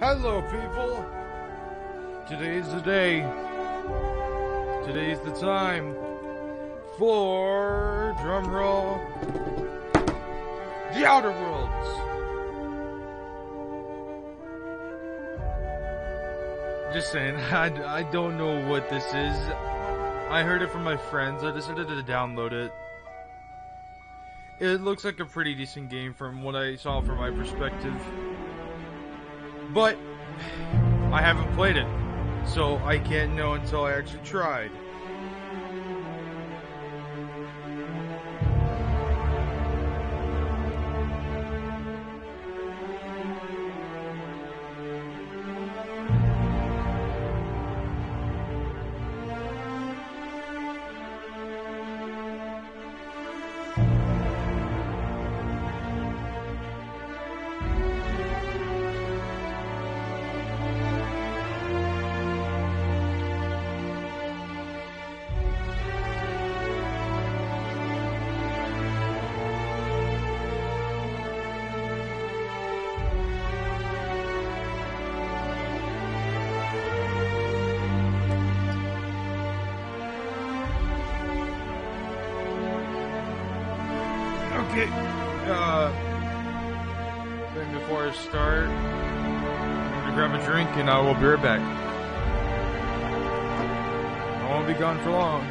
Hello, people! Today's the day. Today's the time for, drumroll, The Outer Worlds! Just saying, I don't know what this is. I heard it from my friends. I decided to download it. It looks like a pretty decent game from what I saw from my perspective. But I haven't played it, so I can't know until I actually tried. Okay, then before I start, I'm gonna grab a drink and I will be right back. I won't be gone for long.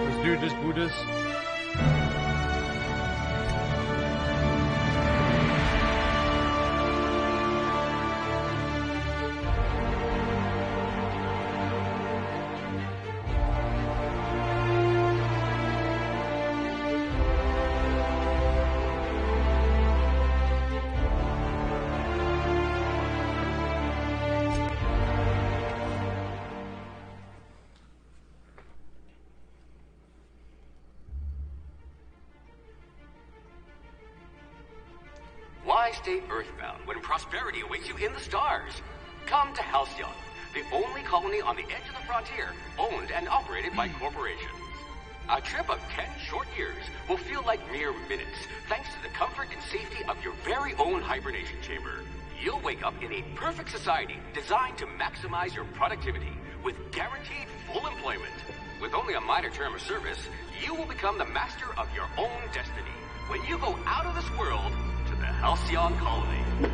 Let's do this, Buddhist. Why stay earthbound when prosperity awaits you in the stars? Come to Halcyon, the only colony on the edge of the frontier, owned and operated by corporations. A trip of 10 short years will feel like mere minutes, thanks to the comfort and safety of your very own hibernation chamber. You'll wake up in a perfect society designed to maximize your productivity with guaranteed full employment. With only a minor term of service, you will become the master of your own destiny when you go out of this world to the Halcyon colony.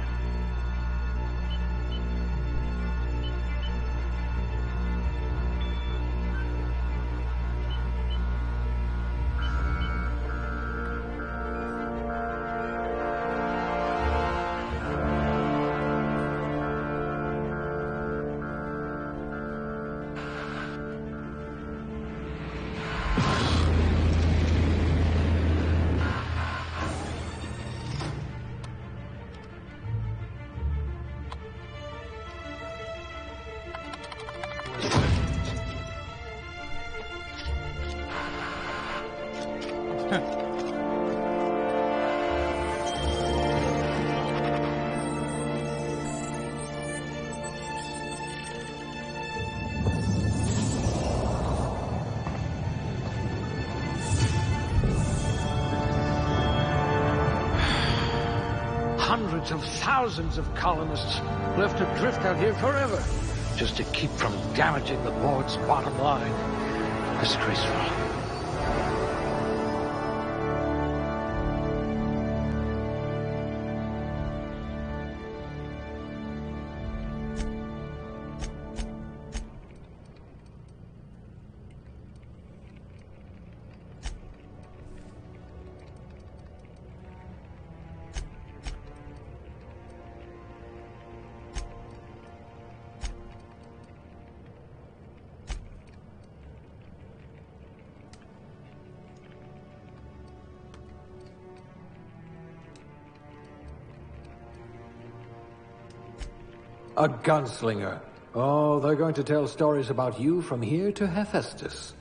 hordes of thousands of colonists left adrift out here forever, just to keep from damaging the board's bottom line. Disgraceful. A gunslinger. Oh, they're going to tell stories about you from here to Hephaestus.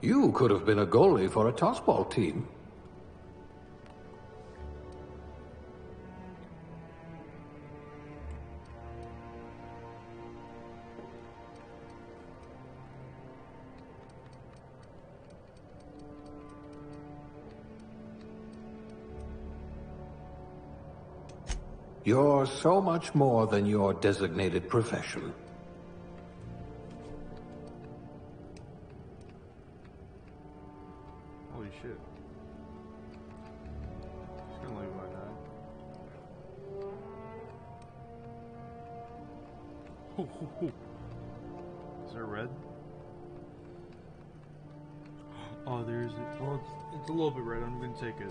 You could have been a goalie for a tossball team. You're so much more than your designated profession. Holy shit. Just gonna leave it like that. Ho, ho, ho. Is there red? Oh, there's it. Oh, it's a little bit red. I'm gonna take it.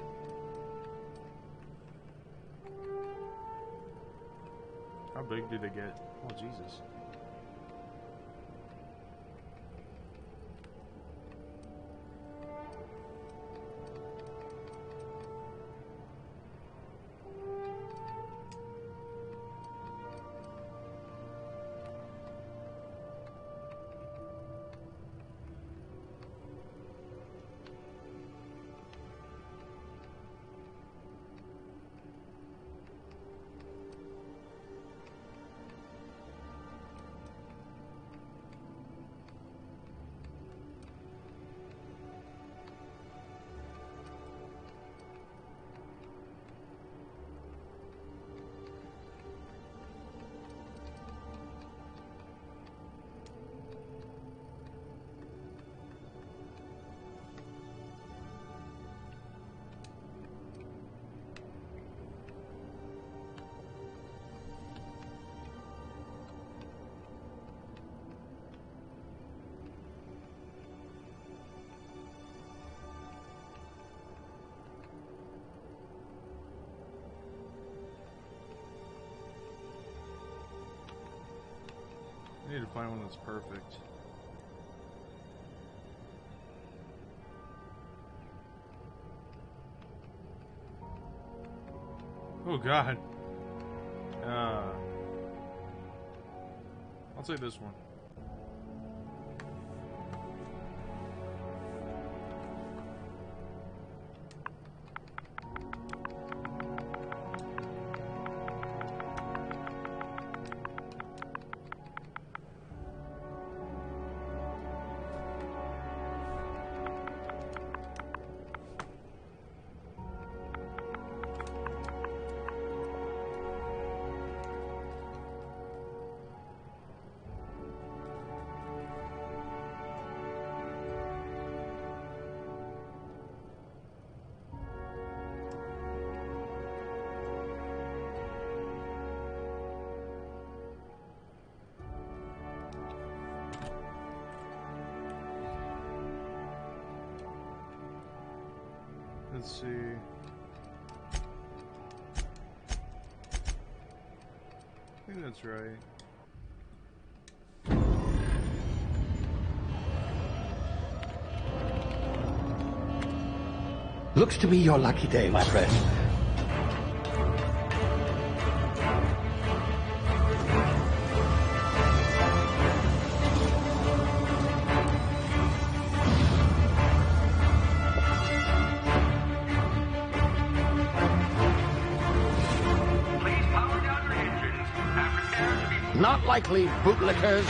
How big did it get? Oh, Jesus. I need to find one that's perfect. Oh God. I'll take this one. Let's see. I think that's right. Looks to be your lucky day, my friend. Not likely, bootlickers.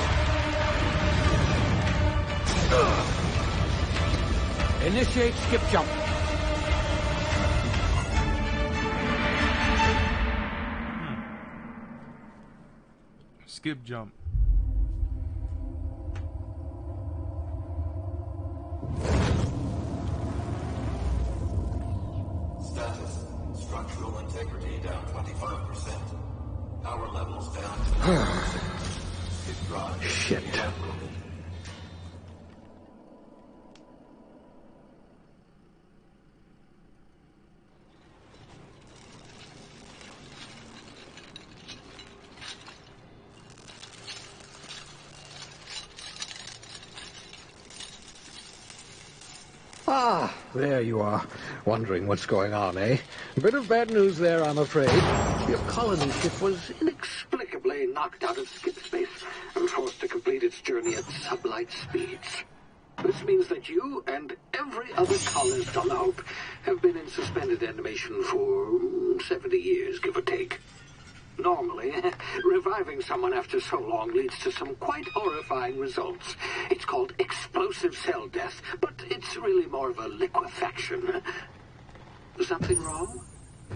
Initiate skip jump. Skip jump. Status. Structural integrity down 25%. Power levels down to 9%. It drives. Shit. Ah, there you are. Wondering what's going on, eh? A bit of bad news there, I'm afraid. Your colony ship was inexplicably knocked out of skip space and forced to complete its journey at sublight speeds. This means that you and every other colonist on the Hope have been in suspended animation for 70 years, give or take. Normally, reviving someone after so long leads to some quite horrifying results. It's called explosive cell death, but it's really more of a liquefaction. Something wrong?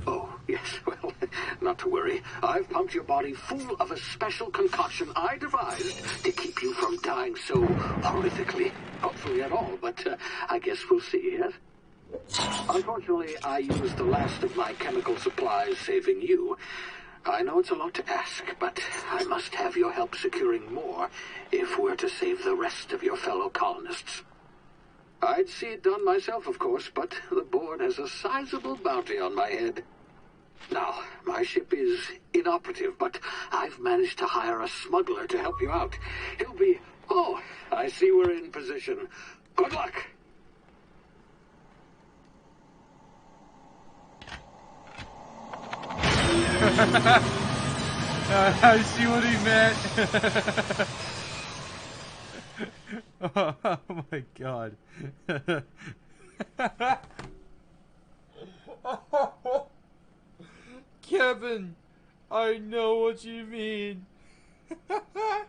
Oh, yes, well, not to worry. I've pumped your body full of a special concoction I devised to keep you from dying so horrifically. Hopefully at all, but I guess we'll see, yes? Unfortunately, I used the last of my chemical supplies saving you. I know it's a lot to ask, but I must have your help securing more if we're to save the rest of your fellow colonists. I'd see it done myself, of course, but the board has a sizable bounty on my head. Now, my ship is inoperative, but I've managed to hire a smuggler to help you out. He'll be... Oh, I see we're in position. Good luck! I see what he meant. Oh my god. Kevin, I know what you mean. That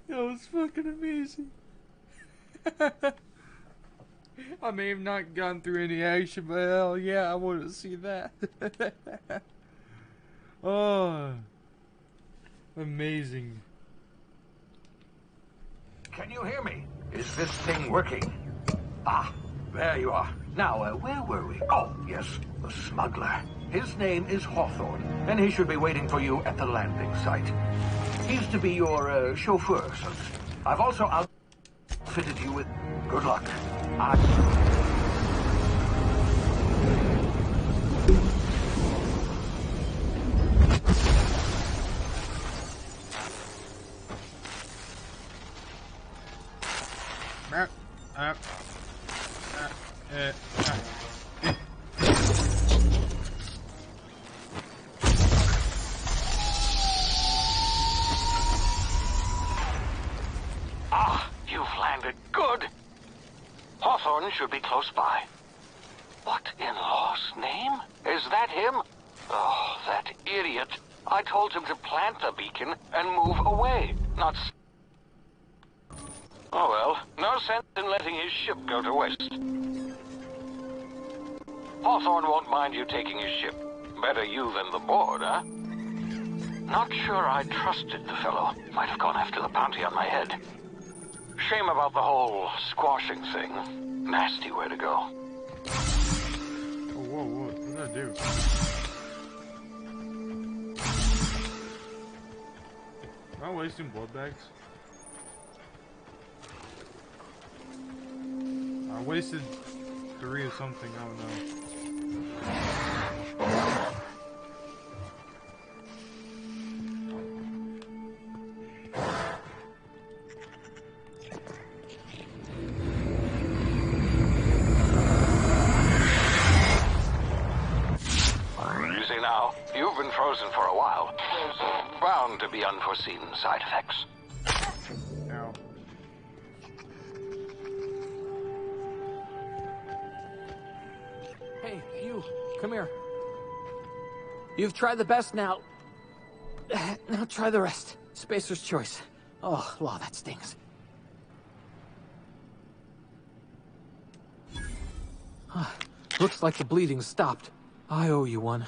was fucking amazing. I may have not gone through any action, but hell yeah, I want to see that. Oh, amazing. Can you hear me? Is this thing working? Ah, there you are. Now, where were we? Oh, yes, the smuggler. His name is Hawthorne, and he should be waiting for you at the landing site. He's to be your chauffeur, since I've also outfitted you with... Good luck. Ah, you've landed. Good. Hawthorne should be close by. What in law's name? Is that him? Oh, that idiot. I told him to plant the beacon and move away, not... Oh well, no sense in letting his ship go to waste. Hawthorne won't mind you taking his ship. Better you than the board, huh? Not sure I trusted the fellow. Might have gone after the bounty on my head. Shame about the whole squashing thing. Nasty way to go. Oh, whoa, what did I do? Am I wasting blood bags? I wasted 3 or something, I don't know. Easy now. You've been frozen for a while. There's bound to be unforeseen side effects. Ow. Hey, you, come here. You've tried the best now. Now try the rest. Spacer's choice. Oh, law, that stings. Looks like the bleeding stopped. I owe you one.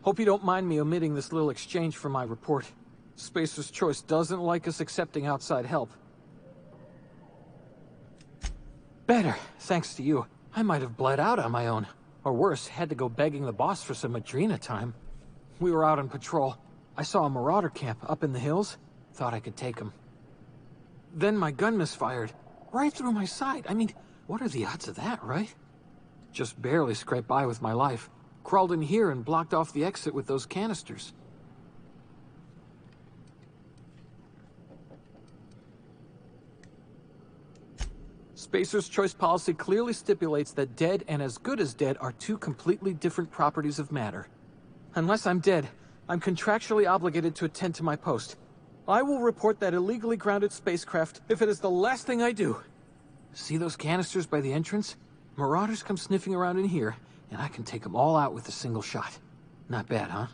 Hope you don't mind me omitting this little exchange for my report. Spacer's choice doesn't like us accepting outside help. Better, thanks to you. I might have bled out on my own. Or worse, had to go begging the boss for some Adrena time. We were out on patrol. I saw a marauder camp up in the hills. Thought I could take him. Then my gun misfired. Right through my side. I mean, what are the odds of that, right? Just barely scraped by with my life. Crawled in here and blocked off the exit with those canisters. Spacer's choice policy clearly stipulates that dead and as good as dead are two completely different properties of matter. Unless I'm dead, I'm contractually obligated to attend to my post. I will report that illegally grounded spacecraft if it is the last thing I do. See those canisters by the entrance? Marauders come sniffing around in here, and I can take them all out with a single shot. Not bad, huh?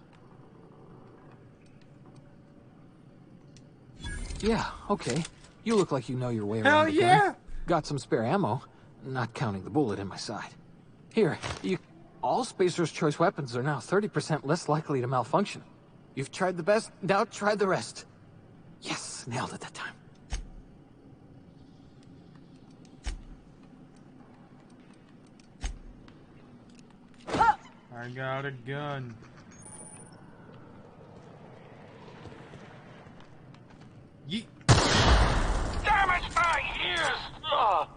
Yeah, okay. You look like you know your way around Hell the yeah! gun. Got some spare ammo, not counting the bullet in my side. Here, all Spacer's choice weapons are now 30% less likely to malfunction. You've tried the best, now try the rest. Yes, nailed it that time. I got a gun. Yeet. Damage my ears! Oh,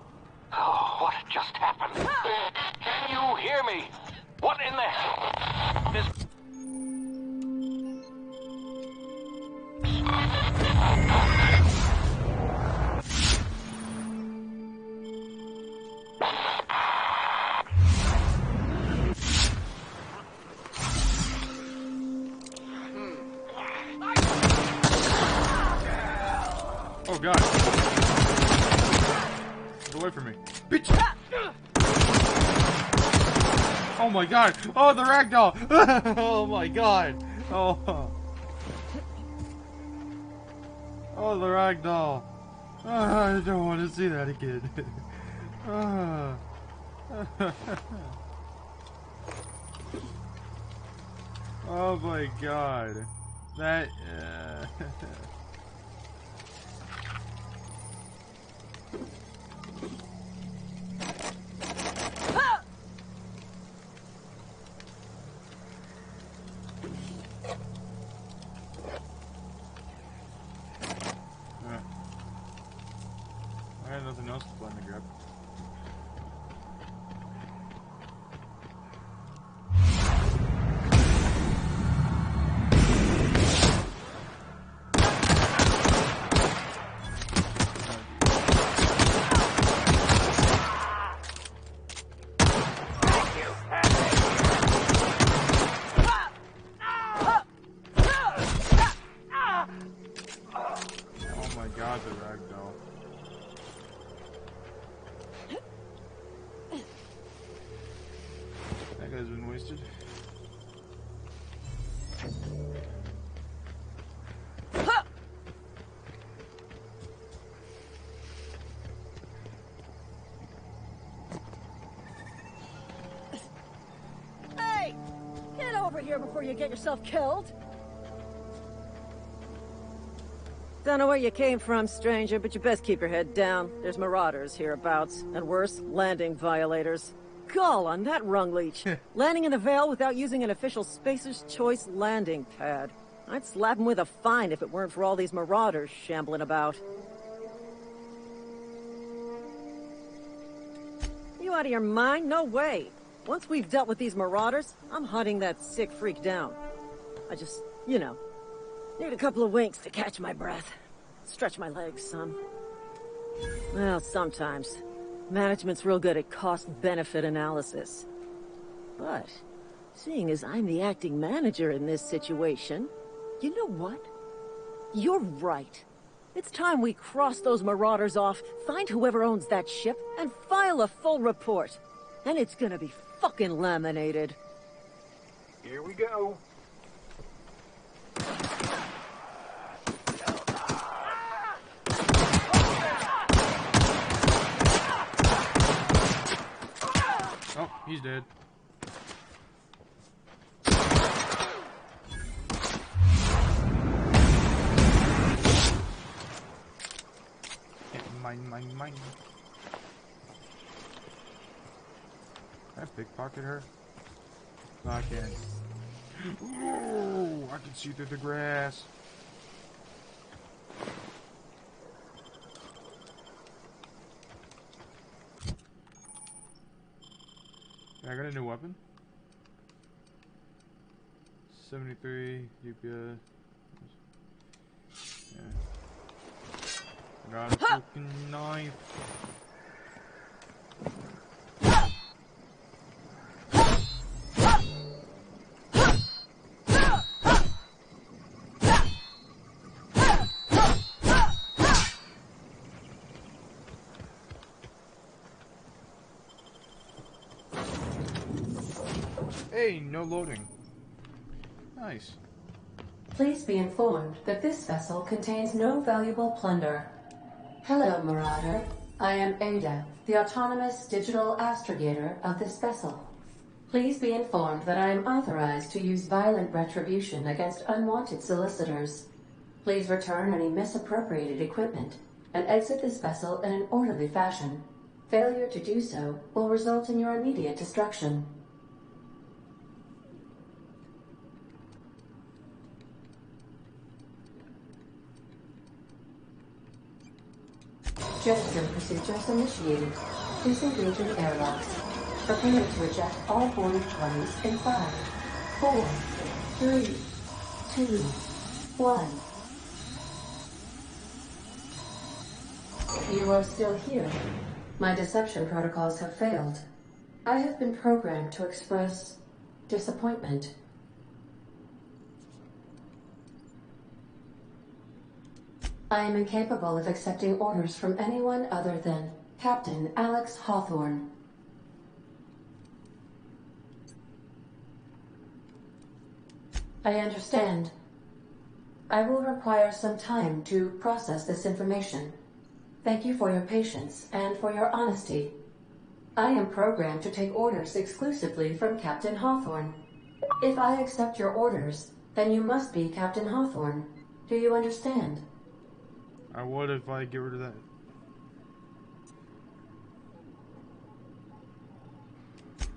what just happened? Can you hear me? What in the hell is... Oh god. Get away from me. Bitch! Oh my god! Oh, the ragdoll! Oh my god! Oh. Oh, the ragdoll. I don't want to see that again. Oh my god. That... I had nothing else to plan to grab. Oh my god, the ragdoll. That guy's been wasted. Hey! Get over here before you get yourself killed! Don't know where you came from, stranger, but you best keep your head down. There's marauders hereabouts, and worse, landing violators. Gall on that rung leech. Landing in the Vale without using an official Spacer's Choice landing pad. I'd slap him with a fine if it weren't for all these marauders shambling about. You out of your mind? No way. Once we've dealt with these marauders, I'm hunting that sick freak down. I just, you know, need a couple of winks to catch my breath. Stretch my legs, son. Well, sometimes. Management's real good at cost-benefit analysis. But, seeing as I'm the acting manager in this situation, you know what? You're right. It's time we cross those marauders off, find whoever owns that ship, and file a full report. And it's gonna be fucking laminated. Here we go. He's dead. Mine. Can I pickpocket her? No, I can't. Ooh, I can see through the grass. I got a new weapon. 73 DPS. Yeah. I got a freaking knife. Hey, no loading. Nice. Please be informed that this vessel contains no valuable plunder. Hello, Marauder. I am Ada, the autonomous digital astrogator of this vessel. Please be informed that I am authorized to use violent retribution against unwanted solicitors. Please return any misappropriated equipment and exit this vessel in an orderly fashion. Failure to do so will result in your immediate destruction. Gesture procedures initiated. Disengaging airlocks. Prepare to eject all boarding parties in 5, 4, 3, 2, 1. You are still here. My deception protocols have failed. I have been programmed to express disappointment. I am incapable of accepting orders from anyone other than Captain Alex Hawthorne. I understand. I will require some time to process this information. Thank you for your patience and for your honesty. I am programmed to take orders exclusively from Captain Hawthorne. If I accept your orders, then you must be Captain Hawthorne. Do you understand? I would if I get rid of that.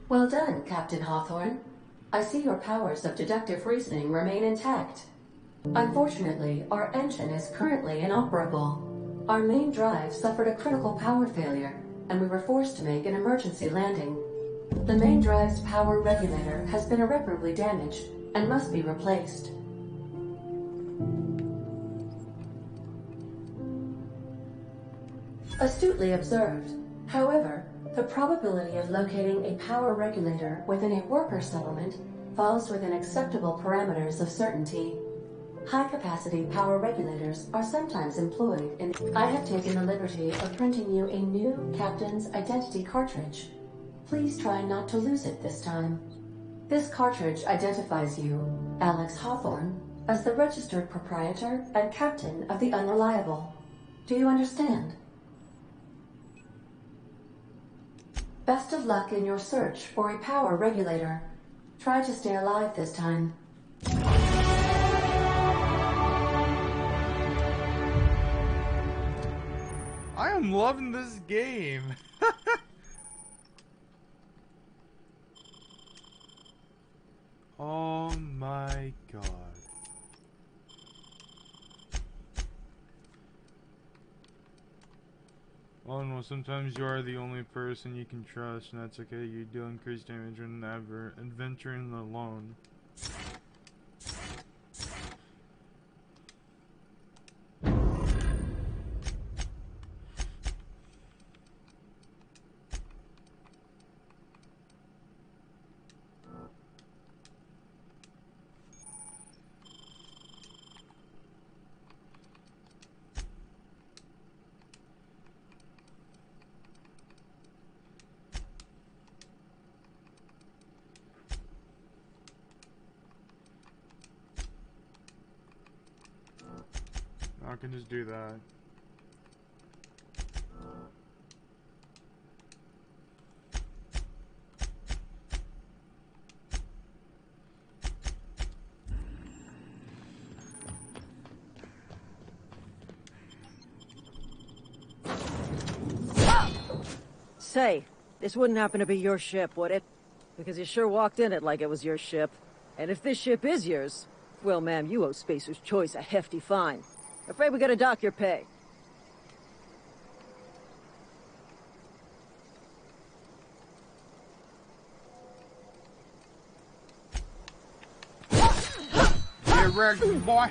Well done, Captain Hawthorne. I see your powers of deductive reasoning remain intact. Unfortunately, our engine is currently inoperable. Our main drive suffered a critical power failure, and we were forced to make an emergency landing. The main drive's power regulator has been irreparably damaged and must be replaced. Astutely observed. However, the probability of locating a power regulator within a worker settlement falls within acceptable parameters of certainty. High-capacity power regulators are sometimes employed in... I have taken the liberty of printing you a new Captain's Identity cartridge. Please try not to lose it this time. This cartridge identifies you, Alex Hawthorne, as the registered proprietor and captain of the Unreliable. Do you understand? Best of luck in your search for a power regulator. Try to stay alive this time. I am loving this game. Oh my god. Oh no, sometimes you are the only person you can trust, and that's okay. You do increase damage when ever adventuring alone. I can just do that. Say, this wouldn't happen to be your ship, would it? Because you sure walked in it like it was your ship. And if this ship is yours, well, ma'am, you owe Spacer's Choice a hefty fine. Afraid we gotta dock your pay. Get ready, boy.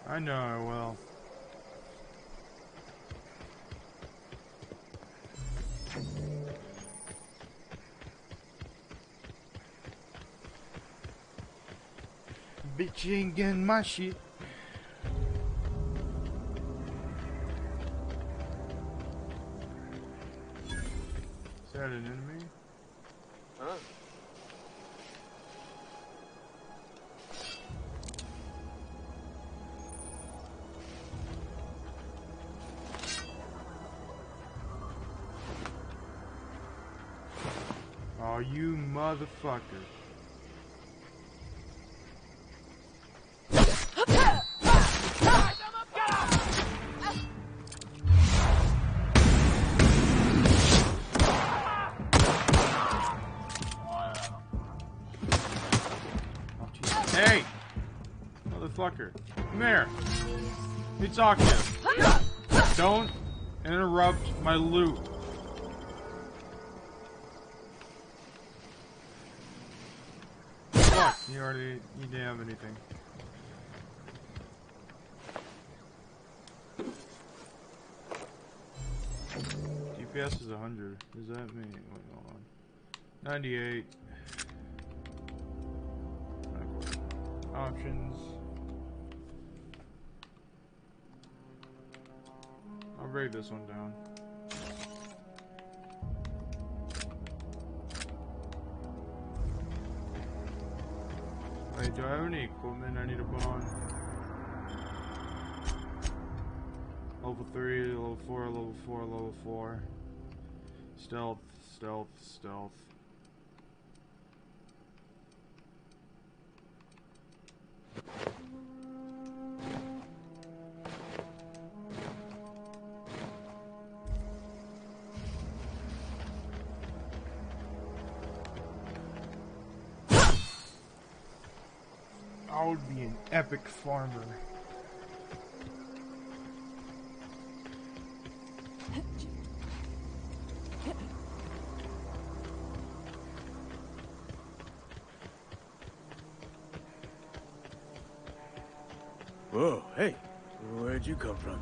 I know I will. Bitch, you ain't getting my shit. Is that an enemy? Huh? Oh, you motherfucker. Hey! Motherfucker. Come here. You talking to? Don't interrupt my loot. Fuck, you didn't have anything. DPS is 100. Does that mean? Wait, hold on. 98. Options. I'll break this one down. Wait, do I have any equipment I need to put on? Level 3, level 4, level 4, level 4. Stealth, stealth, stealth. I would be an epic farmer. Whoa, hey, where'd you come from?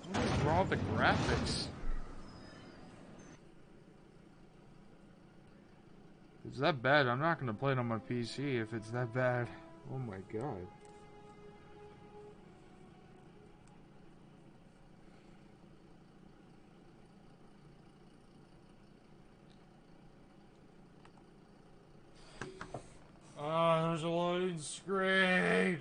What's wrong with the graphics? If it's that bad, I'm not gonna play it on my PC if it's that bad. Oh my god. Ah, there's a loading screen.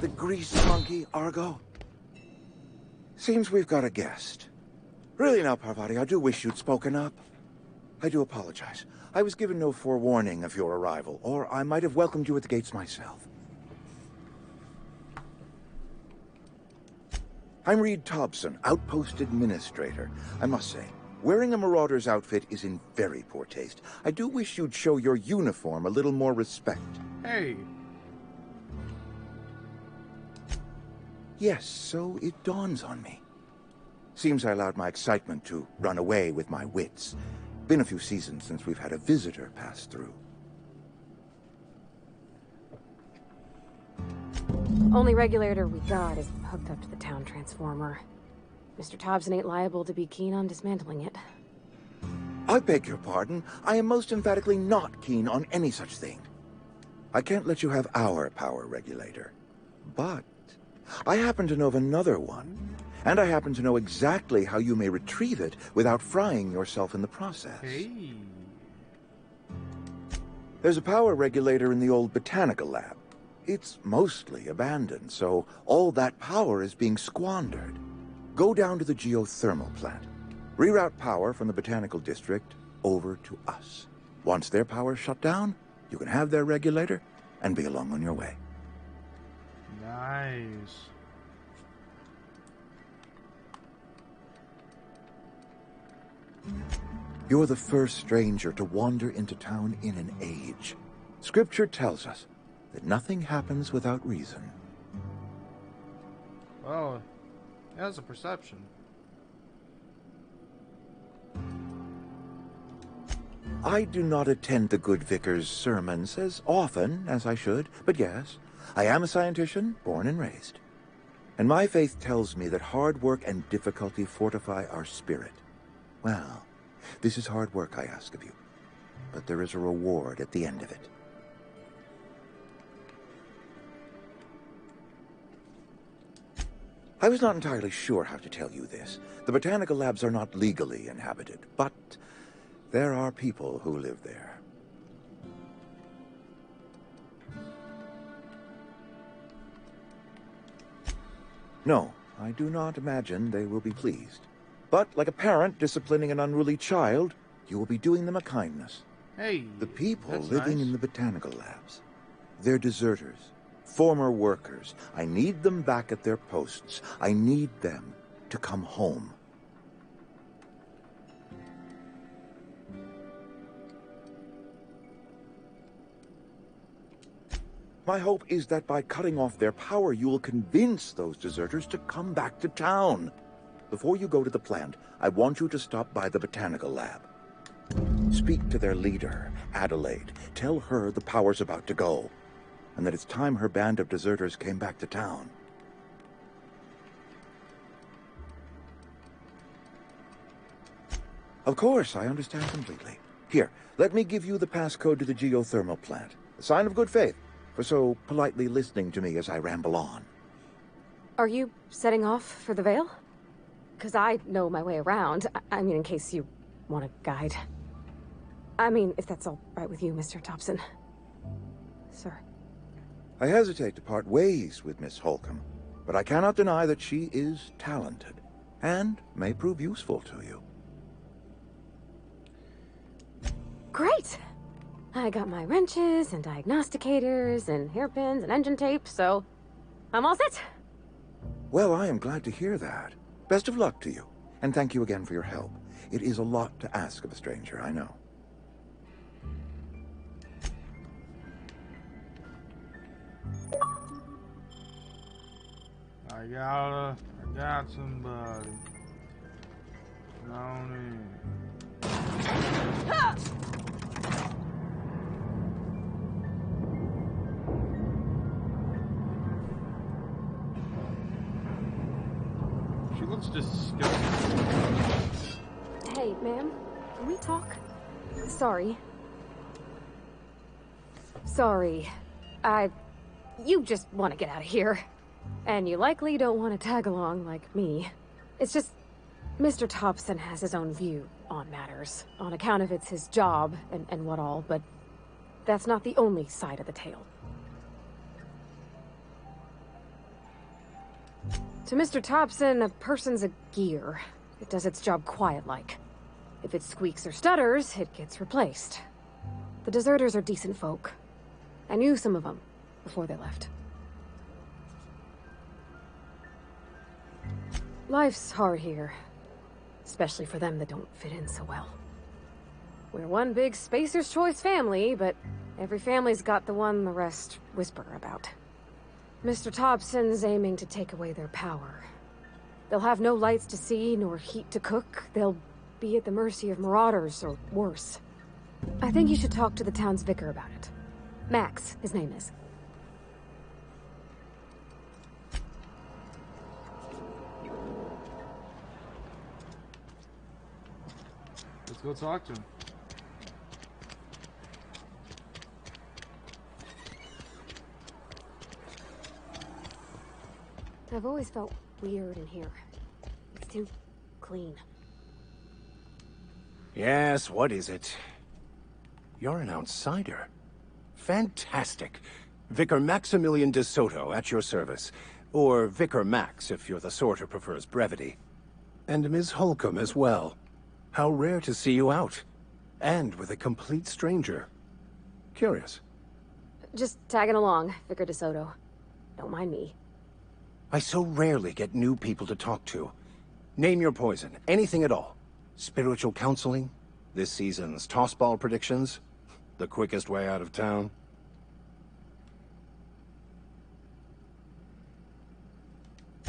The grease monkey, Argo? Seems we've got a guest. Really now, Parvati, I do wish you'd spoken up. I do apologize. I was given no forewarning of your arrival, or I might have welcomed you at the gates myself. I'm Reed Thompson, Outpost Administrator. I must say, wearing a Marauder's outfit is in very poor taste. I do wish you'd show your uniform a little more respect. Hey. Yes, so it dawns on me. Seems I allowed my excitement to run away with my wits. Been a few seasons since we've had a visitor pass through. Only regulator we got is hooked up to the town transformer. Mr. Thompson ain't liable to be keen on dismantling it. I beg your pardon. I am most emphatically not keen on any such thing. I can't let you have our power regulator. But I happen to know of another one. And I happen to know exactly how you may retrieve it without frying yourself in the process. Hey. There's a power regulator in the old botanical lab. It's mostly abandoned, so all that power is being squandered. Go down to the geothermal plant. Reroute power from the botanical district over to us. Once their power's shut down, you can have their regulator and be along on your way. Nice. You're the first stranger to wander into town in an age. Scripture tells us that nothing happens without reason. Well, it has a perception. I do not attend the good vicar's sermons as often as I should, but yes, I am a scientician, born and raised. And my faith tells me that hard work and difficulty fortify our spirit. Well, this is hard work I ask of you, but there is a reward at the end of it. I was not entirely sure how to tell you this. The botanical labs are not legally inhabited, but there are people who live there. No, I do not imagine they will be pleased. But like a parent disciplining an unruly child, you will be doing them a kindness. Hey, the people that's living nice. in the botanical labs, they're deserters, former workers. I need them back at their posts. I need them to come home. My hope is that by cutting off their power, you will convince those deserters to come back to town. Before you go to the plant, I want you to stop by the botanical lab. Speak to their leader, Adelaide. Tell her the power's about to go, and that it's time her band of deserters came back to town. Of course, I understand completely. Here, let me give you the passcode to the geothermal plant. A sign of good faith for so politely listening to me as I ramble on. Are you setting off for the Vale? Because I know my way around. I mean, in case you want a guide. I mean, if that's all right with you, Mr. Thompson. Sir. I hesitate to part ways with Miss Holcomb, but I cannot deny that she is talented, and may prove useful to you. Great! I got my wrenches and diagnosticators and hairpins and engine tape, so I'm all set. Well, I am glad to hear that. Best of luck to you, and thank you again for your help. It is a lot to ask of a stranger, I know. I got somebody. Drowning. She looks disgusting. Hey, ma'am, can we talk? Sorry. You just want to get out of here. And you likely don't want to tag along like me. It's just, Mr. Thompson has his own view on matters, on account of it's his job and what all, but that's not the only side of the tale. To Mr. Thompson, a person's a gear. It does its job quiet-like. If it squeaks or stutters, it gets replaced. The deserters are decent folk. I knew some of them before they left. Life's hard here. Especially for them that don't fit in so well. We're one big Spacer's Choice family, but every family's got the one the rest whisper about. Mr. Thompson's aiming to take away their power. They'll have no lights to see, nor heat to cook. They'll be at the mercy of marauders, or worse. I think you should talk to the town's vicar about it. Max, his name is. Let's go talk to him. I've always felt weird in here. It's too clean. Yes, what is it? You're an outsider. Fantastic. Vicar Maximilian de Soto, at your service. Or Vicar Max, if you're the sort who prefers brevity. And Ms. Holcomb as well. How rare to see you out. And with a complete stranger. Curious. Just tagging along, Vicar de Soto. Don't mind me. I so rarely get new people to talk to. Name your poison, anything at all. Spiritual counseling? This season's tossball predictions? The quickest way out of town?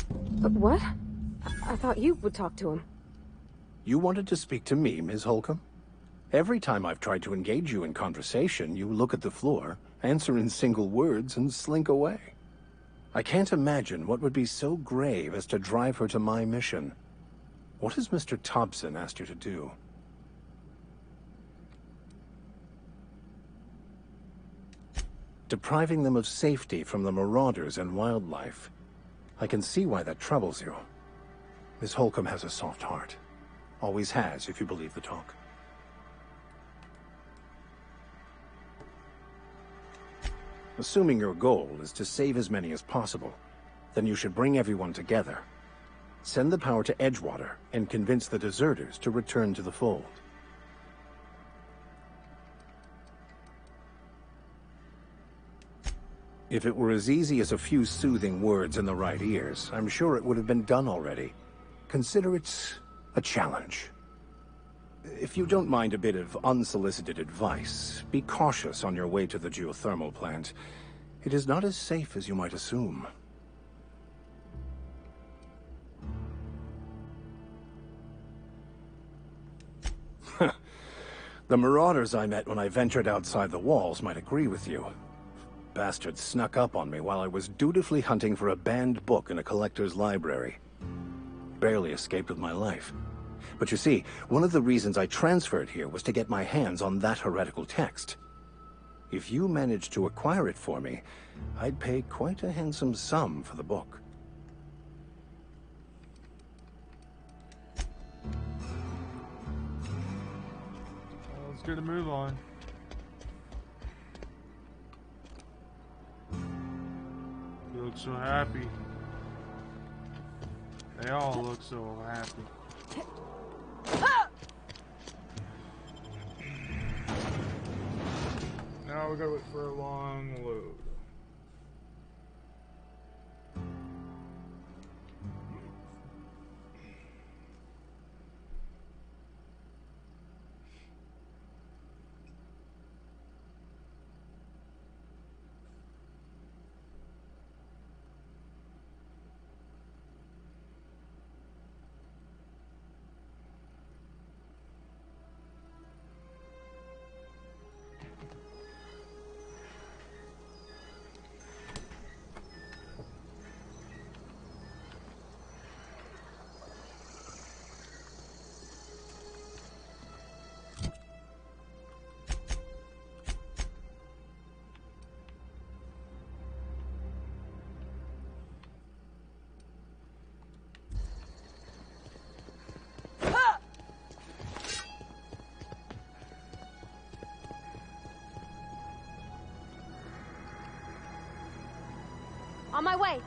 But what? I thought you would talk to him. You wanted to speak to me, Ms. Holcomb? Every time I've tried to engage you in conversation, you look at the floor, answer in single words, and slink away. I can't imagine what would be so grave as to drive her to my mission. What has Mr. Thompson asked you to do? Depriving them of safety from the marauders and wildlife. I can see why that troubles you. Miss Holcomb has a soft heart. Always has, if you believe the talk. Assuming your goal is to save as many as possible, then you should bring everyone together. Send the power to Edgewater and convince the deserters to return to the fold. If it were as easy as a few soothing words in the right ears, I'm sure it would have been done already. Consider it a challenge. If you don't mind a bit of unsolicited advice, be cautious on your way to the geothermal plant. It is not as safe as you might assume. The marauders I met when I ventured outside the walls might agree with you. Bastards snuck up on me while I was dutifully hunting for a banned book in a collector's library. Barely escaped with my life. But you see, one of the reasons I transferred here was to get my hands on that heretical text. If you managed to acquire it for me, I'd pay quite a handsome sum for the book. Let's get a move on. You look so happy. They all look so happy. Now we gotta wait for a long load. On my way.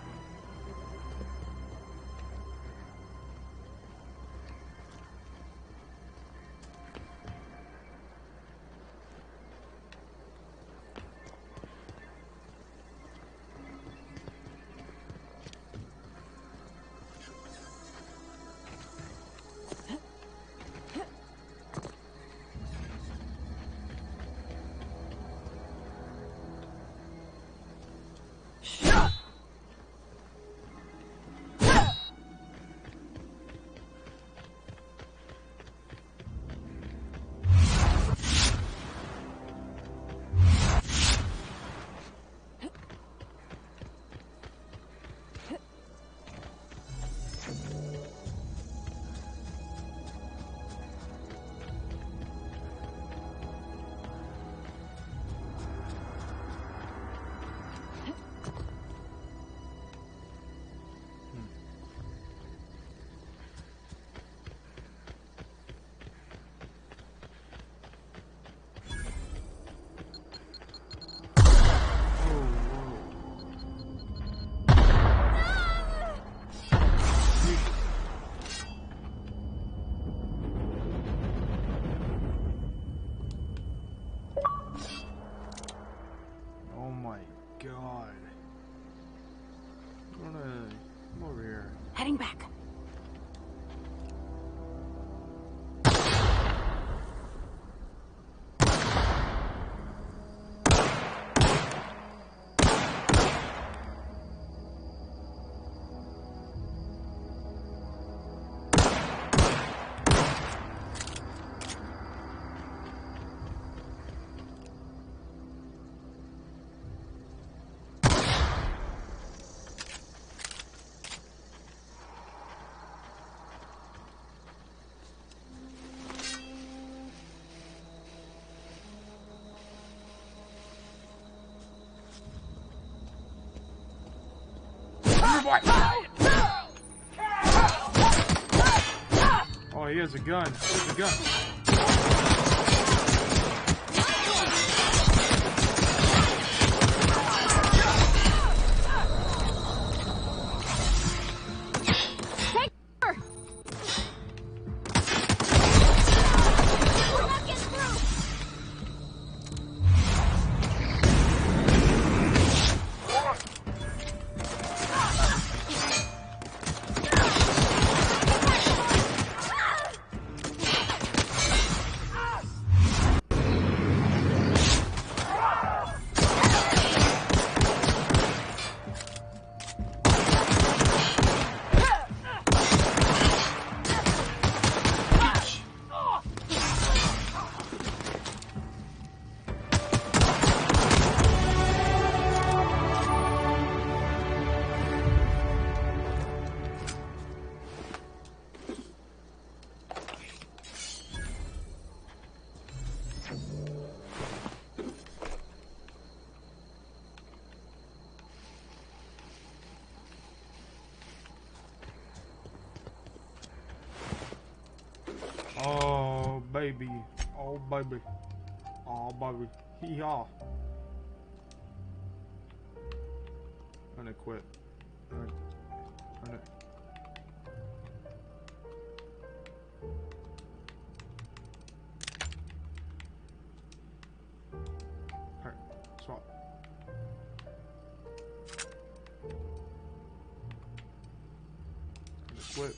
Oh, he has a gun. He has a gun. Take her! We're not getting through! Oh, baby. Oh, baby. Oh, baby. Hee-haw. I'm gonna quit. I'm gonna... Alright, swap. I'm gonna quit.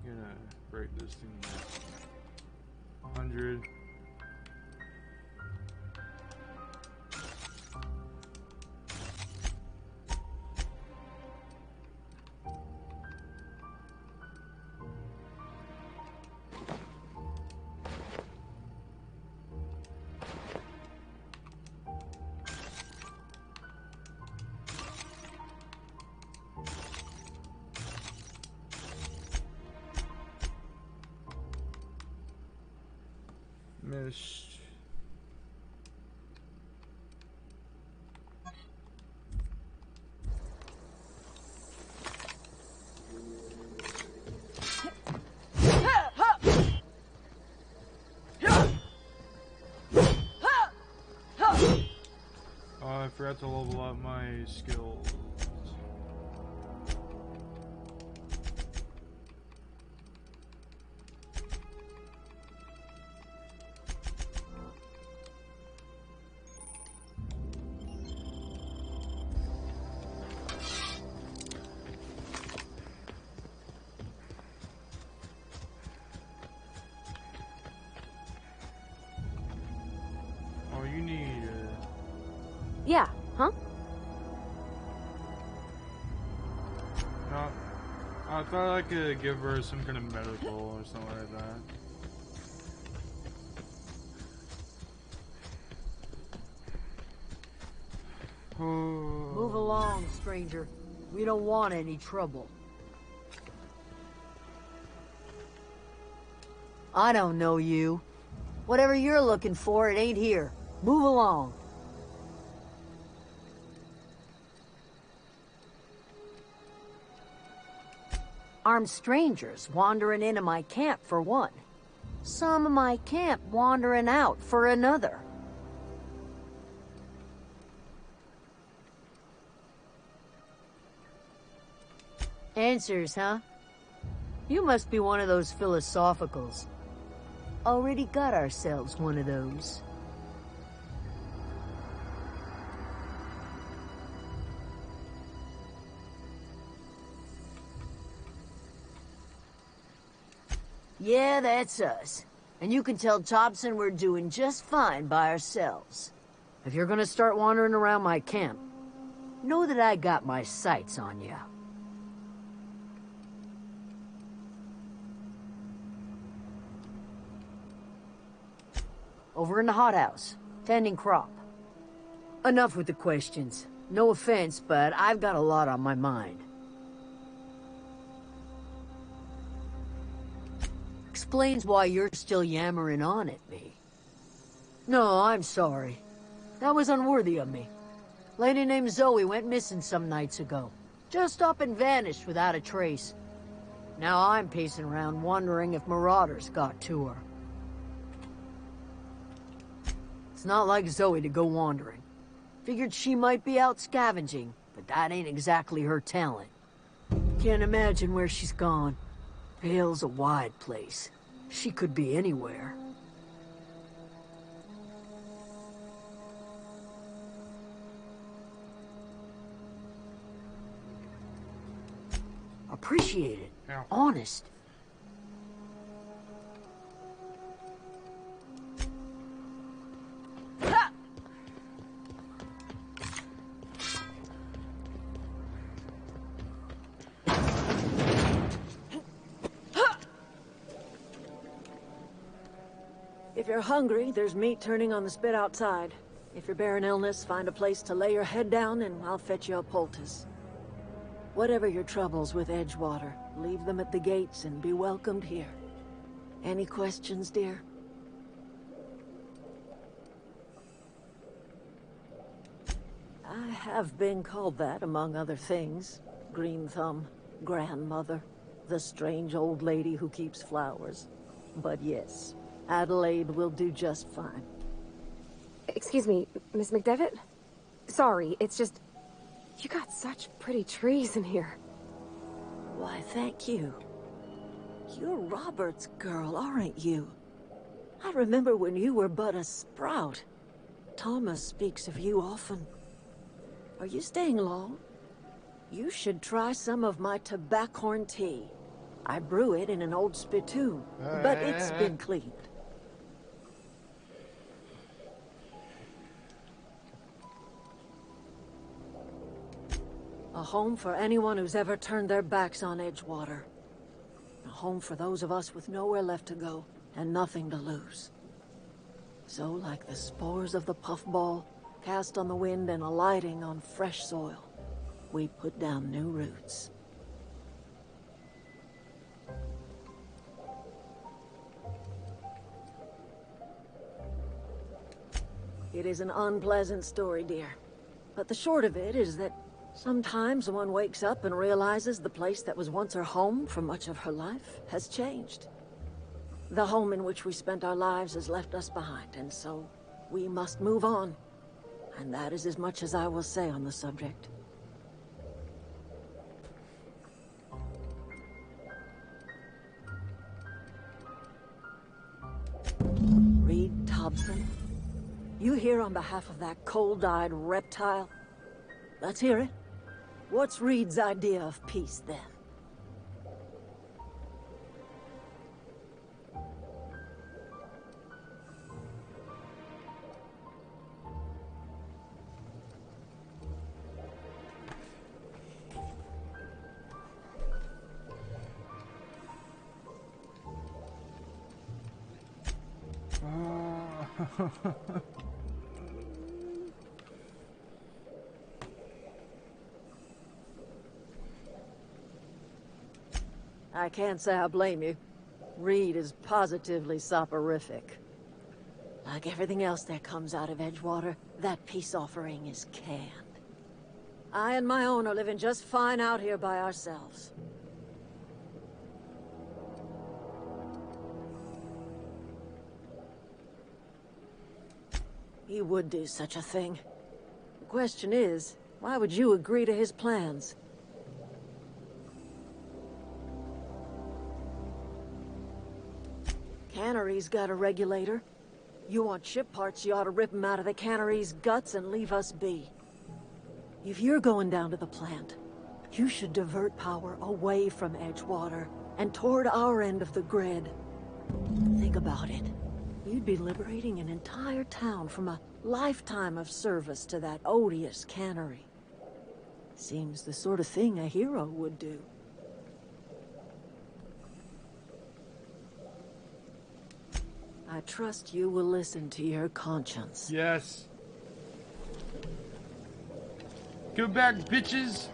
Gonna break this thing 100. Missed. Oh, I forgot to level up my skills. Oh, you need Yeah, huh? no, I thought I could give her some kind of medical or something like that. Move along, stranger. We don't want any trouble. I don't know you. Whatever you're looking for, it ain't here. Move along. Armed strangers wandering into my camp for one. Some of my camp wandering out for another. Answers, huh? You must be one of those philosophicals. Already got ourselves one of those. Yeah, that's us. And you can tell Thompson we're doing just fine by ourselves. If you're gonna start wandering around my camp, know that I got my sights on you. Over in the hothouse, tending crop. Enough with the questions. No offense, but I've got a lot on my mind. Explains why you're still yammering on at me. No, I'm sorry. That was unworthy of me. Lady named Zoe went missing some nights ago. Just up and vanished without a trace. Now I'm pacing around wondering if marauders got to her. It's not like Zoe to go wandering. Figured she might be out scavenging, but that ain't exactly her talent. Can't imagine where she's gone. Vale's a wide place. She could be anywhere. Appreciate it. Yeah. Honest. If you're hungry, there's meat turning on the spit outside. If you're bearing illness, find a place to lay your head down and I'll fetch you a poultice. Whatever your troubles with Edgewater, leave them at the gates and be welcomed here. Any questions, dear? I have been called that, among other things. Green Thumb, grandmother, the strange old lady who keeps flowers. But yes, Adelaide will do just fine. Excuse me, Miss McDevitt? Sorry, it's just... You got such pretty trees in here. Why, thank you. You're Robert's girl, aren't you? I remember when you were but a sprout. Thomas speaks of you often. Are you staying long? You should try some of my tobaccorn tea. I brew it in an old spittoon, but it's been cleaned. A home for anyone who's ever turned their backs on Edgewater. A home for those of us with nowhere left to go and nothing to lose. So, like the spores of the puffball, cast on the wind and alighting on fresh soil, we put down new roots. It is an unpleasant story, dear. But the short of it is that sometimes one wakes up and realizes the place that was once her home for much of her life has changed. The home in which we spent our lives has left us behind, and so we must move on. And that is as much as I will say on the subject. Reed Thompson, you here on behalf of that cold-eyed reptile? Let's hear it. What's Reed's idea of peace, then? I can't say I blame you. Reed is positively soporific. Like everything else that comes out of Edgewater, that peace offering is canned. I and my own are living just fine out here by ourselves. He would do such a thing. The question is, why would you agree to his plans? Cannery's got a regulator. You want ship parts, you ought to rip them out of the cannery's guts and leave us be. If you're going down to the plant, you should divert power away from Edgewater and toward our end of the grid. Think about it. You'd be liberating an entire town from a lifetime of service to that odious cannery. Seems the sort of thing a hero would do. I trust you will listen to your conscience. Yes. Go back, bitches.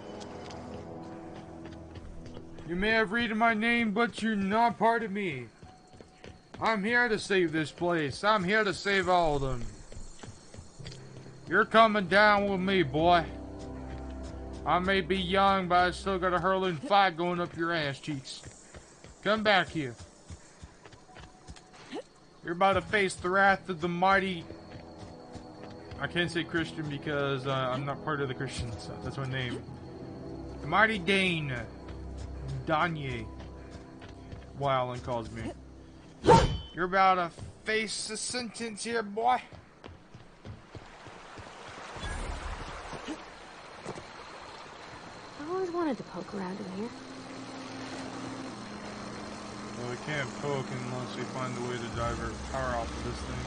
You may have read my name, but you're not part of me. I'm here to save this place. I'm here to save all of them. You're coming down with me, boy. I may be young, but I still got a hurling fight going up your ass cheeks. Come back here. You're about to face the wrath of the mighty... I can't say Christian because I'm not part of the Christians. That's my name. The mighty Dane. Danye. What Alan calls me. You're about to face the sentence here, boy. I always wanted to poke around in here. Well, we can't poke unless we find a way to divert power off of this thing.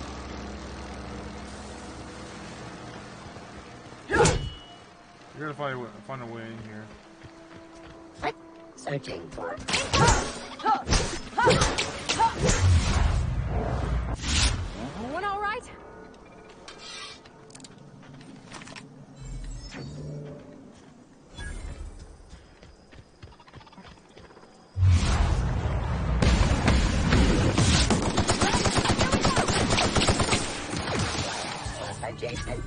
You're gonna find a way in here. Searching for... Everyone all right? Adjacent.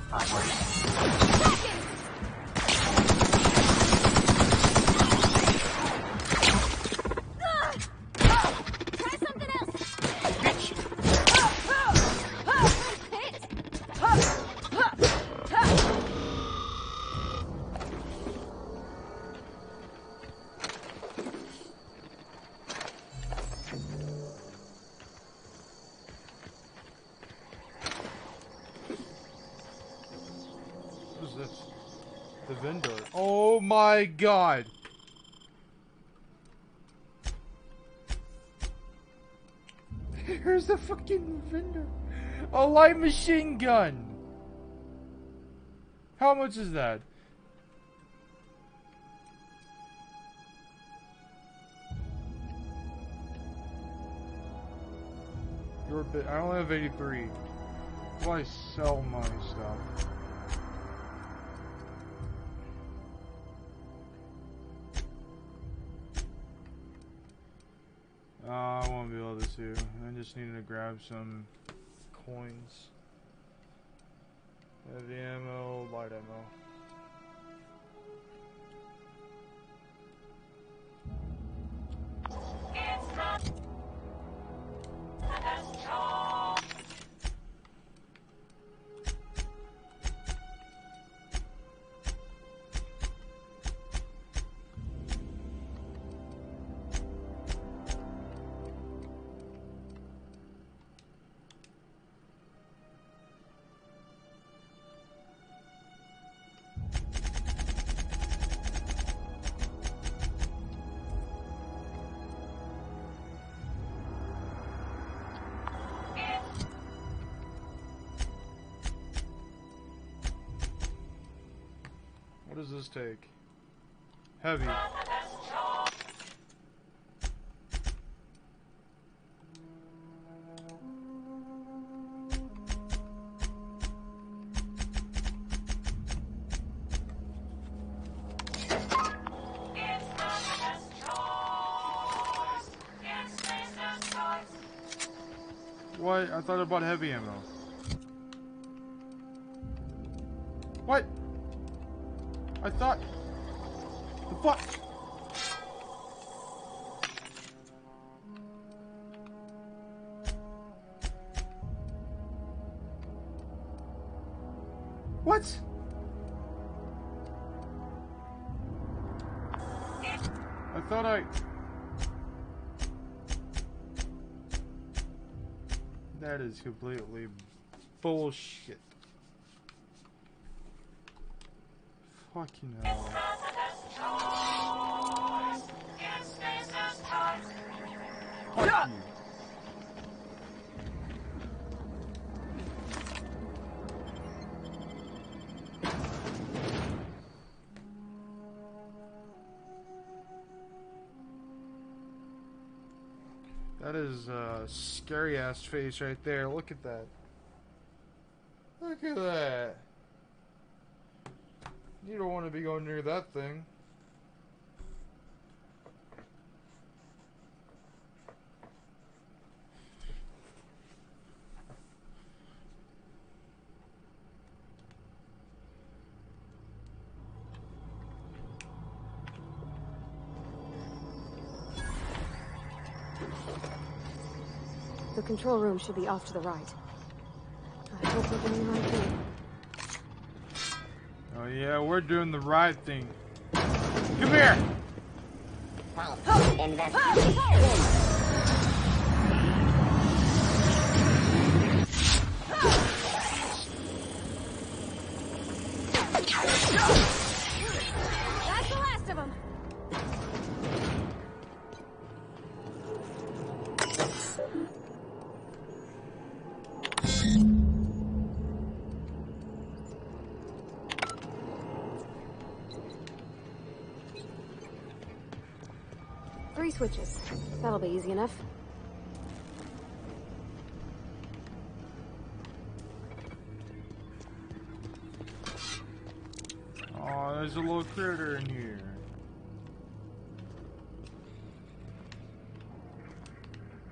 What is this? The vendor. Oh my god! Here's the fucking vendor. A light machine gun! How much is that? You're a bit. I only have 83. Why sell my stuff? I won't be able to. I just needed to grab some coins. Heavy ammo, light ammo. What does this take? Heavy. What? I thought I bought heavy ammo. What? I thought... The fuck? What? I thought I... That is completely bullshit. Fucking hell. Fuck you. That is a scary ass face right there. Look at that. Look at that. You don't want to be going near that thing. The control room should be off to the right. I hope we're doing the right thing. Oh yeah, we're doing the right thing. Come here! That's the last of them. 3 switches. That'll be easy enough. Oh, there's a little critter in here.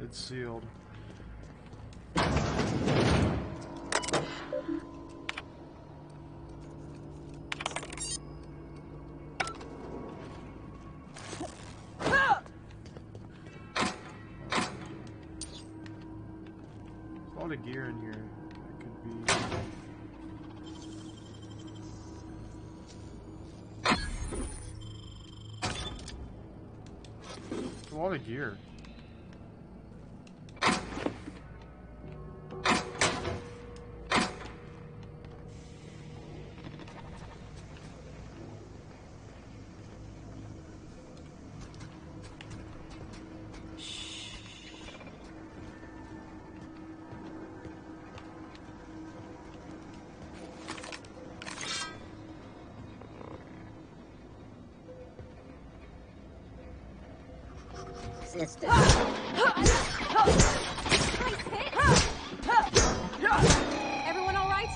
It's sealed. A lot of gear in here. That could be. It's a lot of gear. Sister. Everyone all right?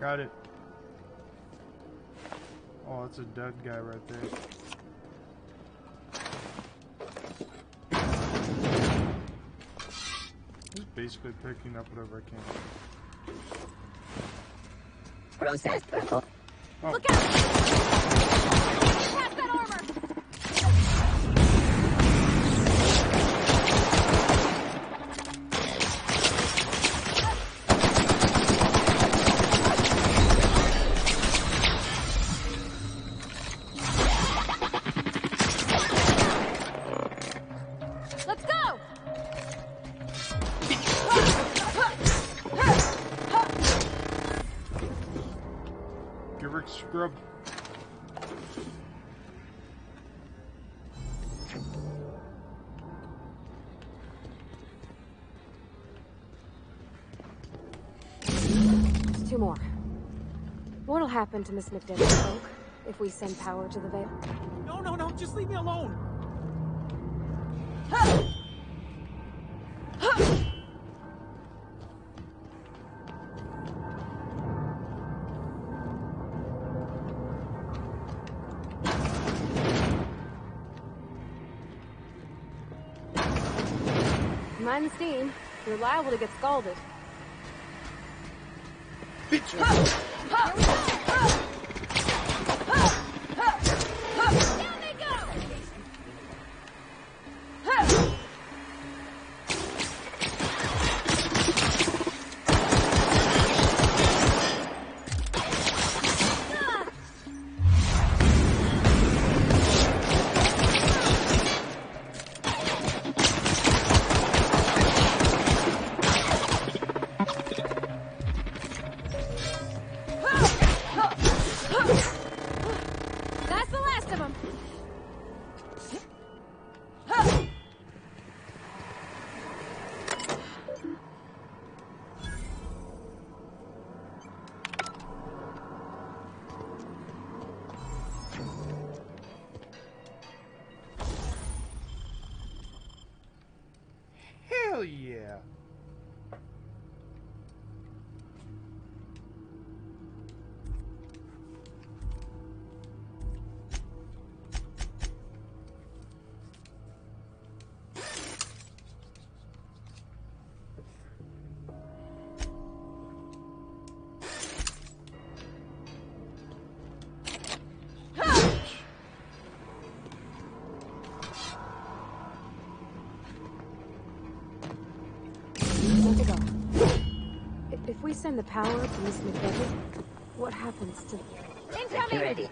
Got it. Oh, that's a dead guy right there. He's basically picking up whatever I can. Process purple. Oh. Look out! Past that armor! Let's go! Give her scrub. There's 2 more. What'll happen to Miss McDevitt's folk if we send power to the Veil? No, no, no, just leave me alone. Mind the steam. You're liable to get scalded. Bitch! Here we go! Down they go! send the power to Miss McDevitt, what happens to... Incoming! Ready.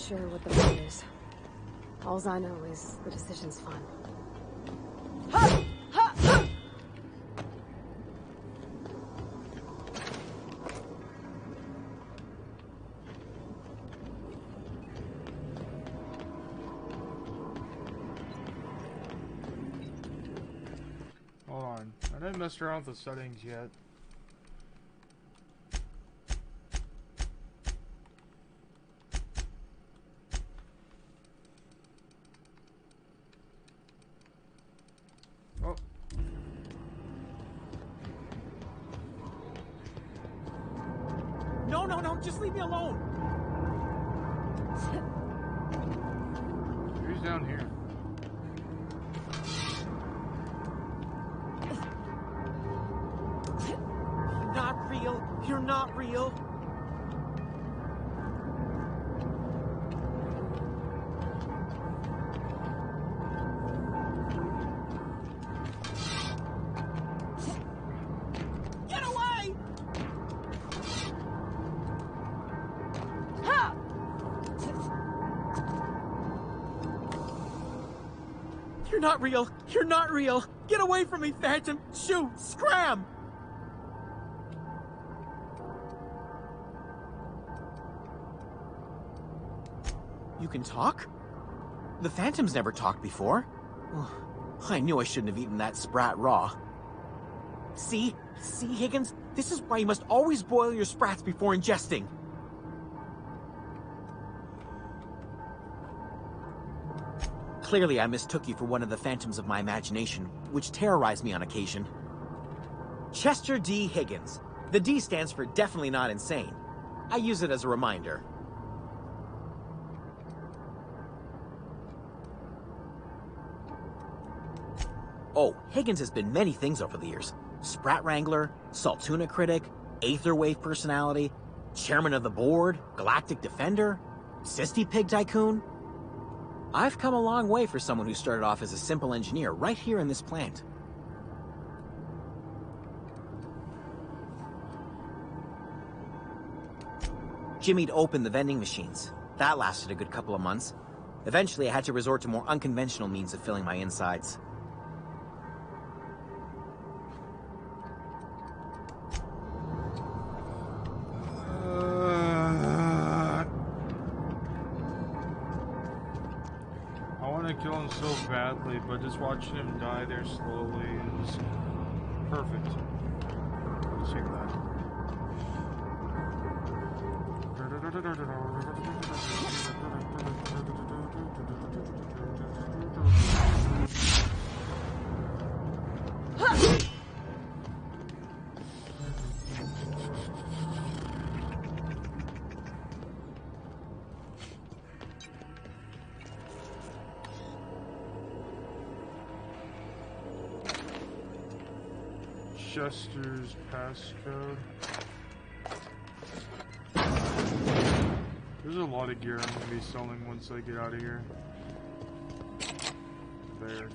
Sure what the plan is. All I know is the decision's fun. Hold on. I didn't mess around with the settings yet. No, just leave me alone. Who's down here? Not real. You're not real. Get away! You're not real. You're not real. Get away from me, Phantom. Shoot! Scram! You can talk? The Phantom's never talked before. I knew I shouldn't have eaten that sprat raw. See, Higgins? This is why you must always boil your sprats before ingesting. Clearly, I mistook you for one of the phantoms of my imagination, which terrorized me on occasion. Chester D. Higgins. The D stands for definitely not insane. I use it as a reminder. Oh, Higgins has been many things over the years. Sprat Wrangler, Saltuna Critic, Aetherwave Personality, Chairman of the Board, Galactic Defender, Sisty Pig Tycoon. I've come a long way for someone who started off as a simple engineer right here in this plant. Jimmy'd opened the vending machines. That lasted a good couple of months. Eventually, I had to resort to more unconventional means of filling my insides. Kill him so badly, but just watching him die there slowly is perfect. Let's check that. Chester's passcode. There's a lot of gear I'm gonna be selling once I get out of here. There.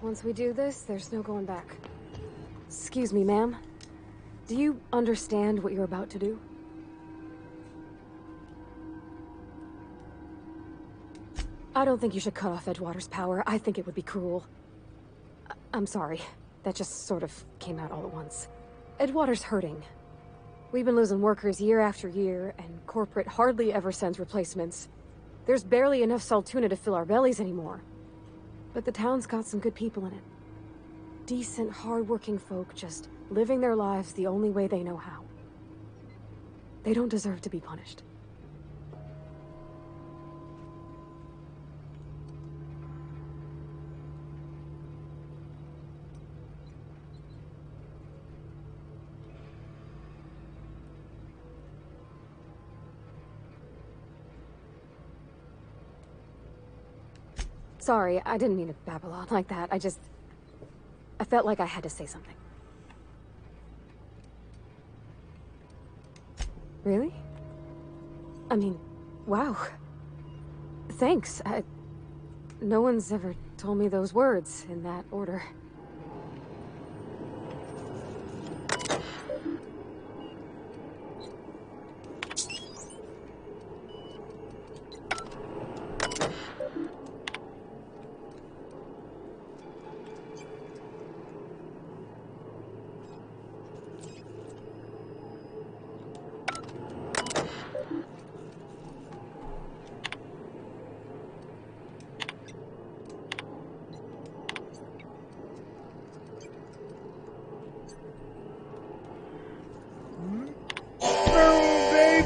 Once we do this, there's no going back. Excuse me, ma'am. Do you understand what you're about to do? I don't think you should cut off Edgewater's power. I think it would be cruel. I'm sorry. That just sort of came out all at once. Edgewater's hurting. We've been losing workers year after year, and corporate hardly ever sends replacements. There's barely enough Saltuna to fill our bellies anymore. But the town's got some good people in it. Decent, hard-working folk just living their lives the only way they know how. They don't deserve to be punished. Sorry, I didn't mean to babble on like that. I felt like I had to say something. Really? I mean, wow. Thanks. No one's ever told me those words in that order.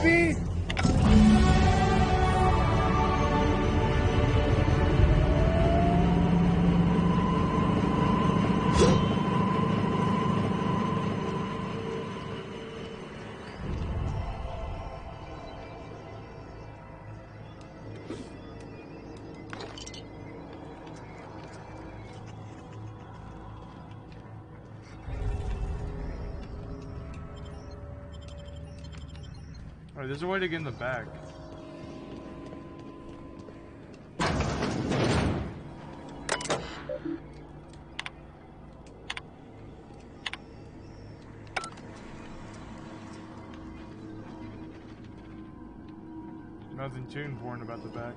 Baby! Alright, there's a way to get in the back. Nothing too important about the back.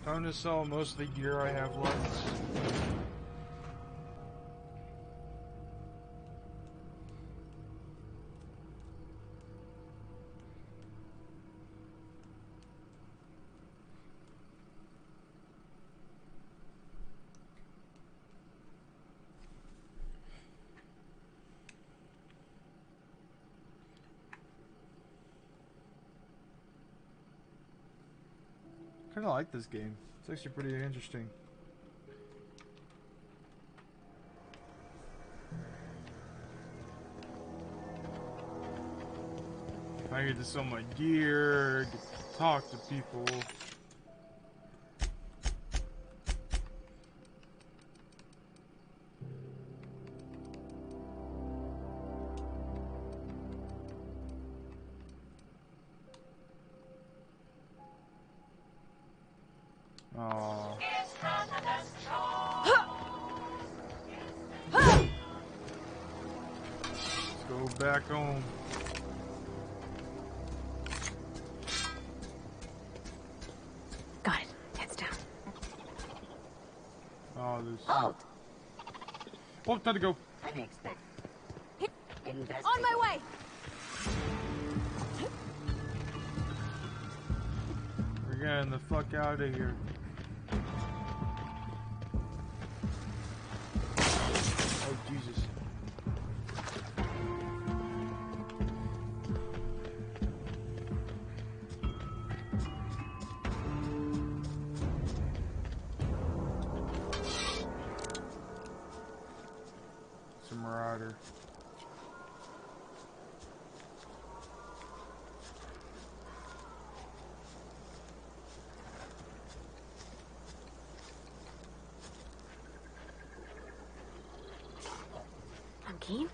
Time to sell most of the gear I have left. Kinda like this game. It's actually pretty interesting. I get to sell my gear, get to talk to people. back home. Got it. Heads down. Oh, there's... Halt. Oh, time to go. Unexpected. On my way! We're getting the fuck out of here. Oh, Jesus. It's a marauder. I'm keen.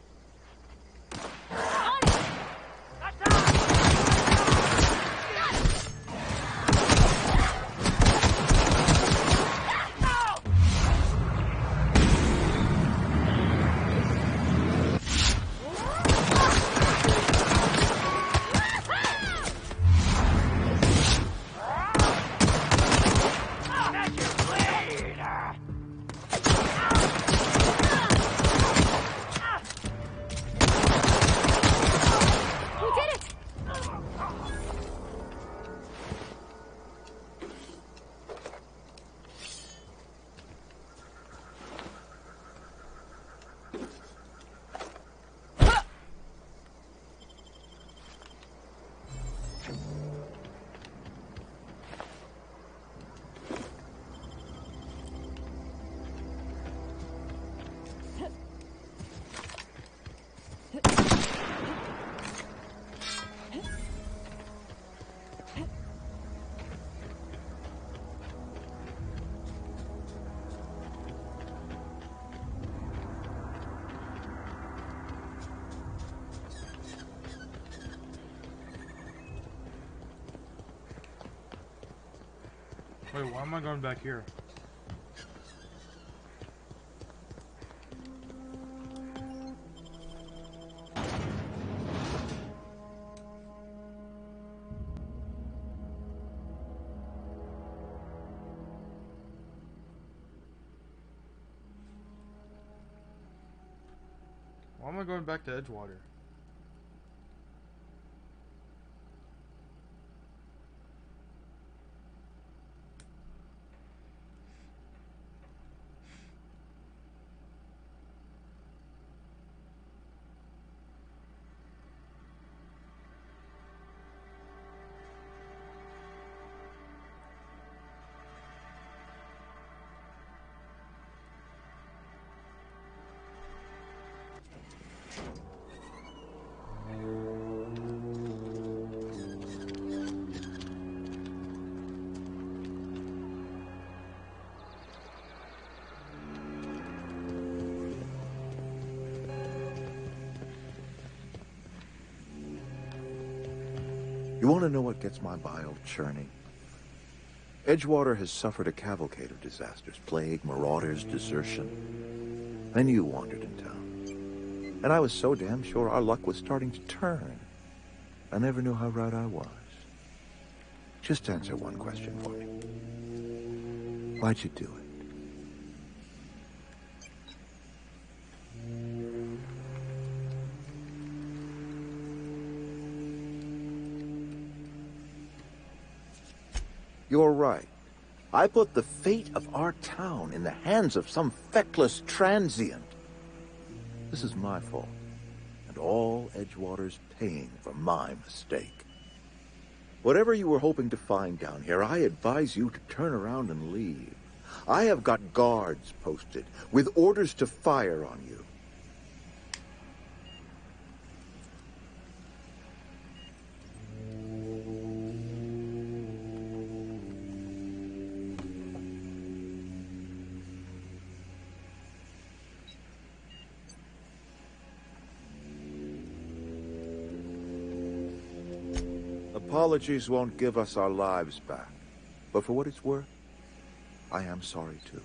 Wait, why am I going back here? Why am I going back to Edgewater? You want to know what gets my bile churning? Edgewater has suffered a cavalcade of disasters, plague, marauders, desertion. Then you wandered in town. And I was so damn sure our luck was starting to turn. I never knew how right I was. Just answer one question for me. Why'd you do it? You're right. I put the fate of our town in the hands of some feckless transient. This is my fault, and all Edgewater's paying for my mistake. Whatever you were hoping to find down here, I advise you to turn around and leave. I have got guards posted with orders to fire on you. Apologies won't give us our lives back. But for what it's worth, I am sorry too.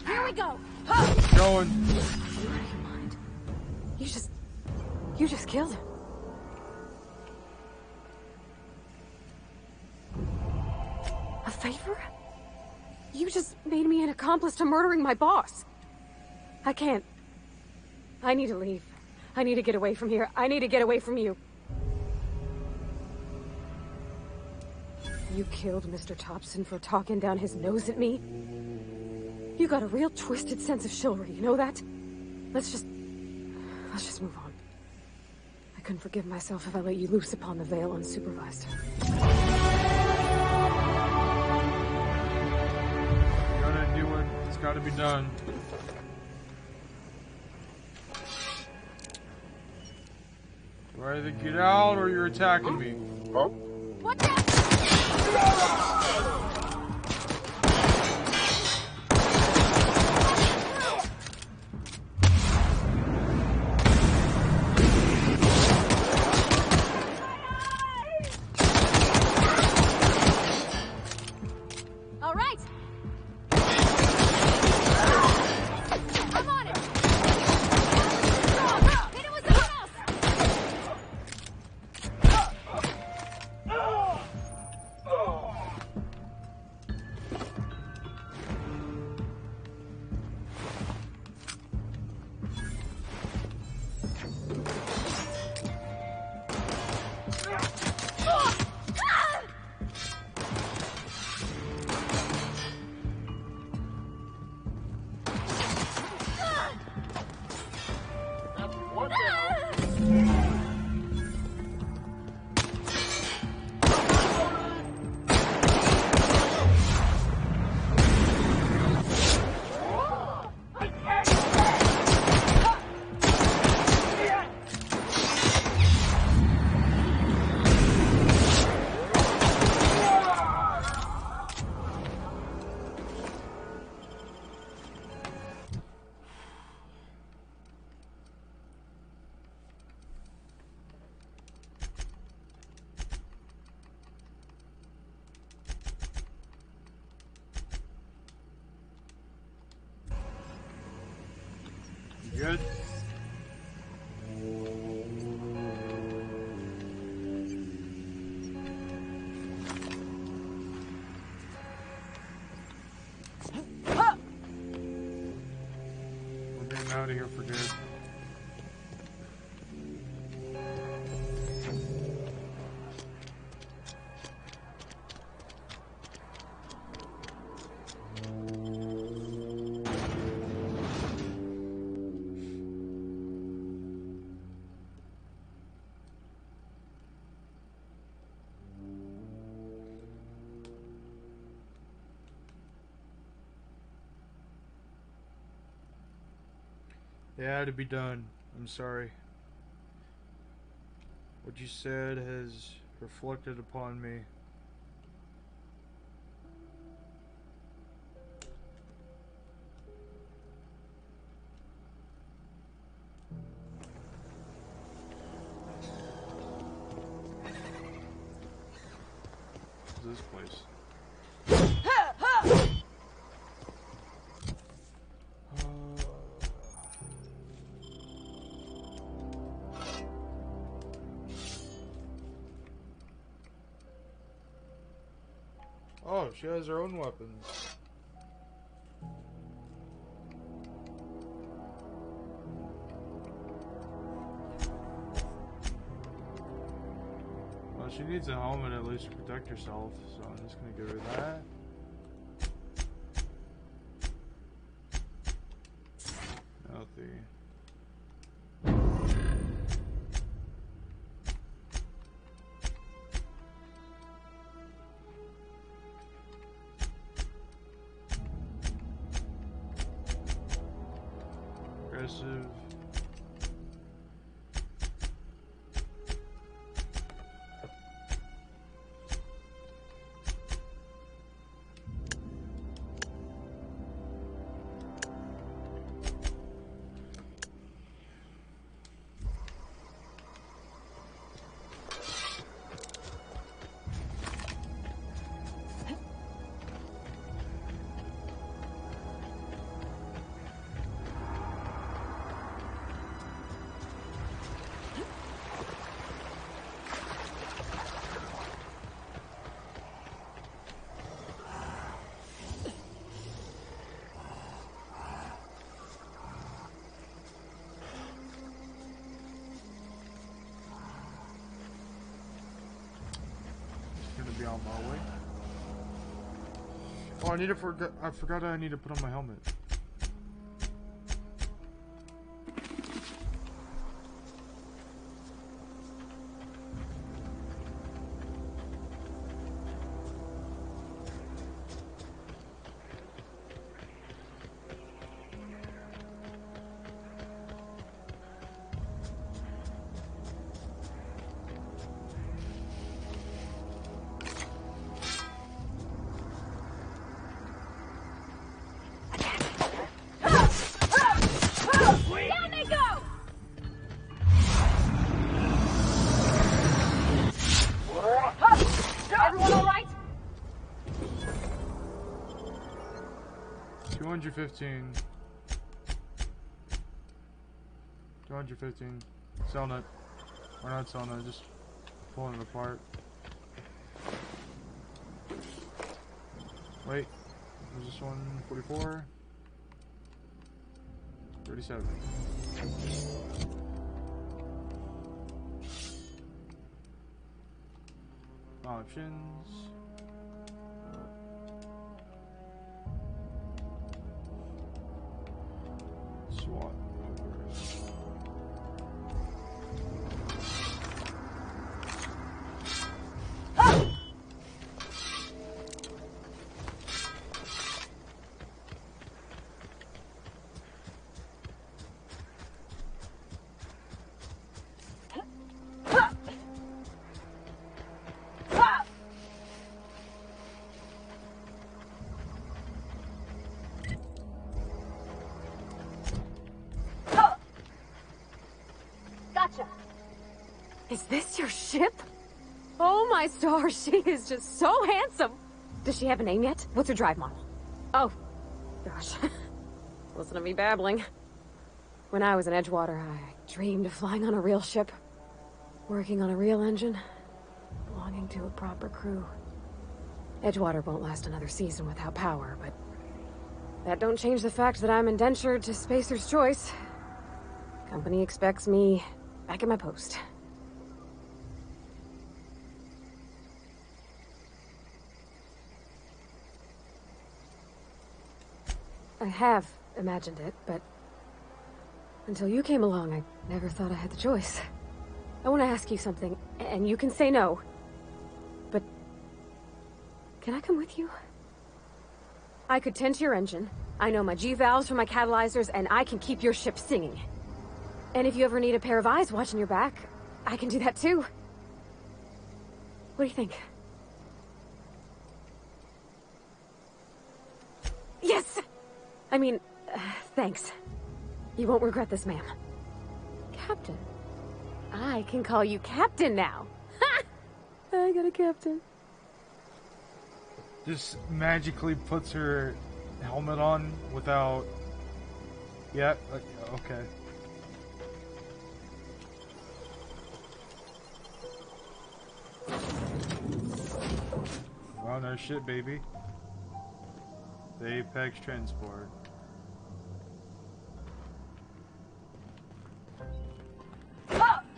Here we we go! Going. You just killed him. A favor? You just made me an accomplice to murdering my boss. I can't. I need to leave. I need to get away from here. I need to get away from you. You killed Mr. Thompson for talking down his nose at me? You got a real twisted sense of chivalry, you know that? Let's just move on. I couldn't forgive myself if I let you loose upon the Vale unsupervised. You gotta do it. It's gotta be done. Do I either get out or you're attacking me? Oh. Watch out! All right. I'm on it. Hit it with someone else. Good. We're getting out of here for good. It had to be done. I'm sorry. What you said has reflected upon me. What's this place? Oh, she has her own weapons. Well, she needs a helmet at least to protect herself, so I'm just gonna give her that. Healthy. Aggressive. be on my way. Oh, I forgot I need to put on my helmet. Down they go! Everyone all right? 215. 215. Selling it. Or not selling it, just pulling it apart. Wait. There's this one. 44. 37. Options. SWAT. Gotcha. Is this your ship? Oh my stars, she is just so handsome. Does she have a name yet? What's her drive model? Oh, gosh. Listen to me babbling. When I was in Edgewater, I dreamed of flying on a real ship, working on a real engine, belonging to a proper crew. Edgewater won't last another season without power, but that don't change the fact that I'm indentured to Spacer's Choice. Company expects me back at my post. I have imagined it, but until you came along, I never thought I had the choice. I want to ask you something, and you can say no. But can I come with you? I could tend to your engine. I know my G-valves from my catalyzers, and I can keep your ship singing. And if you ever need a pair of eyes watching your back, I can do that too. What do you think? Yes! I mean, thanks. You won't regret this, ma'am. Captain. I can call you Captain now. Ha! I got a captain. Just magically puts her helmet on without... Yeah, okay. Oh, no shit, baby. The Apex Transport.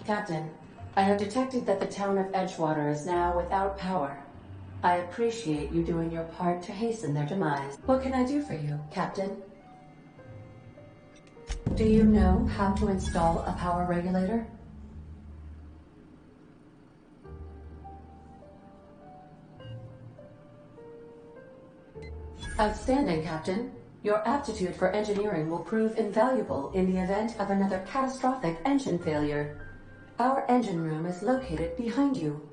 Captain, I have detected that the town of Edgewater is now without power. I appreciate you doing your part to hasten their demise. What can I do for you, Captain? Do you know how to install a power regulator? Outstanding, Captain. Your aptitude for engineering will prove invaluable in the event of another catastrophic engine failure. Our engine room is located behind you,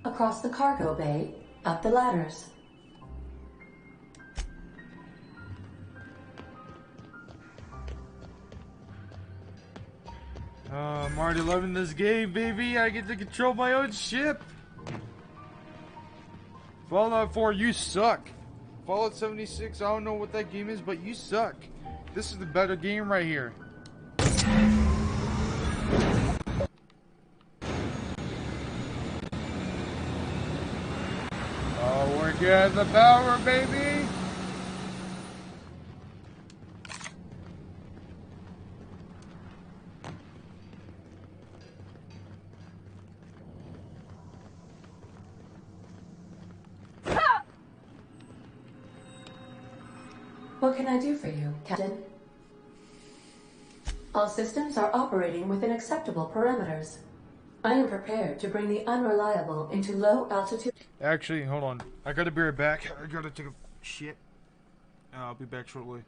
across the cargo bay, up the ladders. I'm already loving this game, baby. I get to control my own ship. Fallout 4, you suck. Fallout 76, I don't know what that game is, but you suck. This is the better game right here. Oh, we're getting the power, baby. What can I do for you, Captain? All systems are operating within acceptable parameters. I am prepared to bring the unreliable into low altitude. Actually, hold on. I gotta be right back. I gotta take a shit. I'll be back shortly.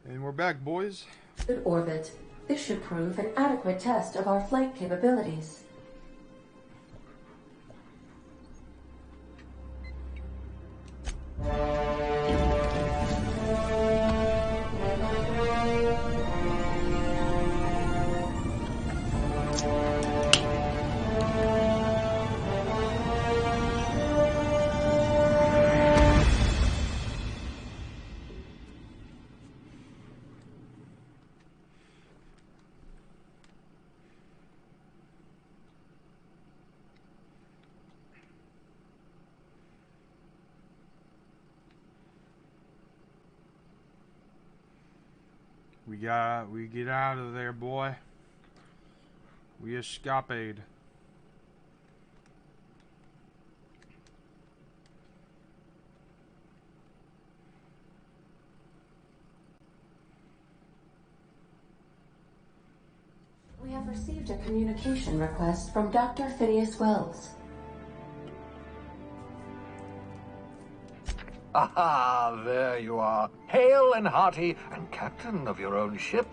And we're back, boys. Good orbit. This should prove an adequate test of our flight capabilities. We get out of there, boy. We escapade. We have received a communication request from Dr. Phineas Wells. Aha, there you are. Hale and hearty, and captain of your own ship.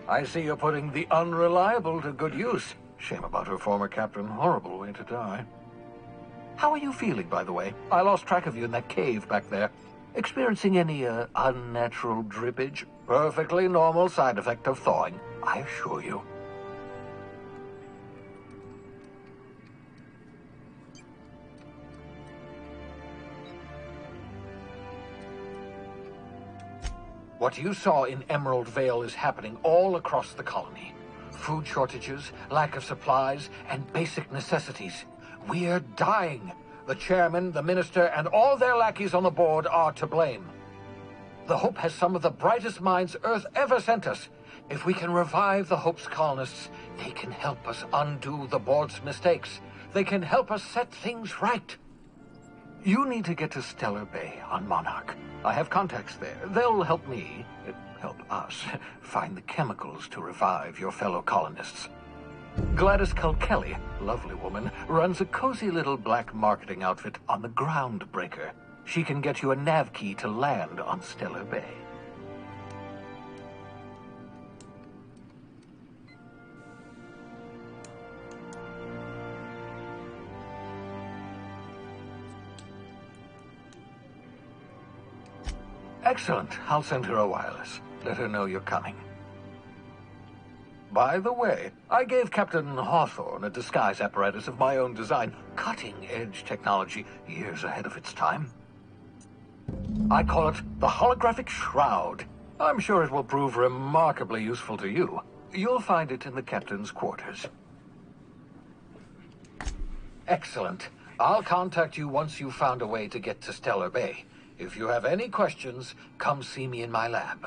I see you're putting the unreliable to good use. Shame about her former captain. Horrible way to die. How are you feeling, by the way? I lost track of you in that cave back there. Experiencing any, unnatural drippage? Perfectly normal side effect of thawing, I assure you. What you saw in Emerald Vale is happening all across the colony. Food shortages, lack of supplies, and basic necessities. We're dying. The chairman, the minister, and all their lackeys on the board are to blame. The Hope has some of the brightest minds Earth ever sent us. If we can revive the Hope's colonists, they can help us undo the board's mistakes. They can help us set things right. You need to get to Stellar Bay on Monarch. I have contacts there. They'll help me, help us, find the chemicals to revive your fellow colonists. Gladys Kelly, lovely woman, runs a cozy little black marketing outfit on the Groundbreaker. She can get you a nav key to land on Stellar Bay. Excellent. I'll send her a wireless. Let her know you're coming. By the way, I gave Captain Hawthorne a disguise apparatus of my own design. Cutting-edge technology, years ahead of its time. I call it the Holographic Shroud. I'm sure it will prove remarkably useful to you. You'll find it in the captain's quarters. Excellent. I'll contact you once you've found a way to get to Stellar Bay. If you have any questions, come see me in my lab.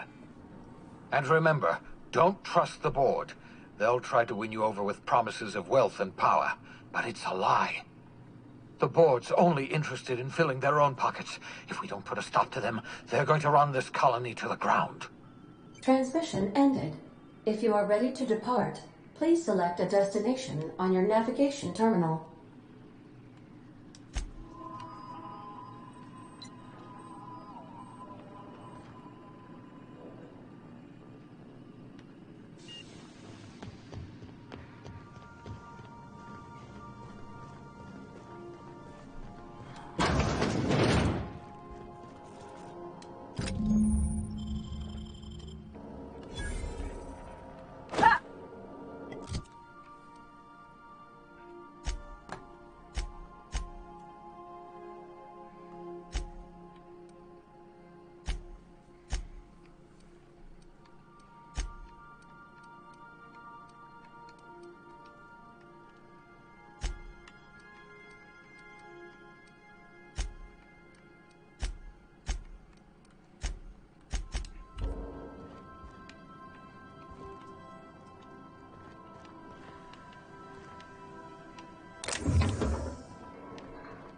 And remember, don't trust the board. They'll try to win you over with promises of wealth and power, but it's a lie. The board's only interested in filling their own pockets. If we don't put a stop to them, they're going to run this colony to the ground. Transmission ended. If you are ready to depart, please select a destination on your navigation terminal.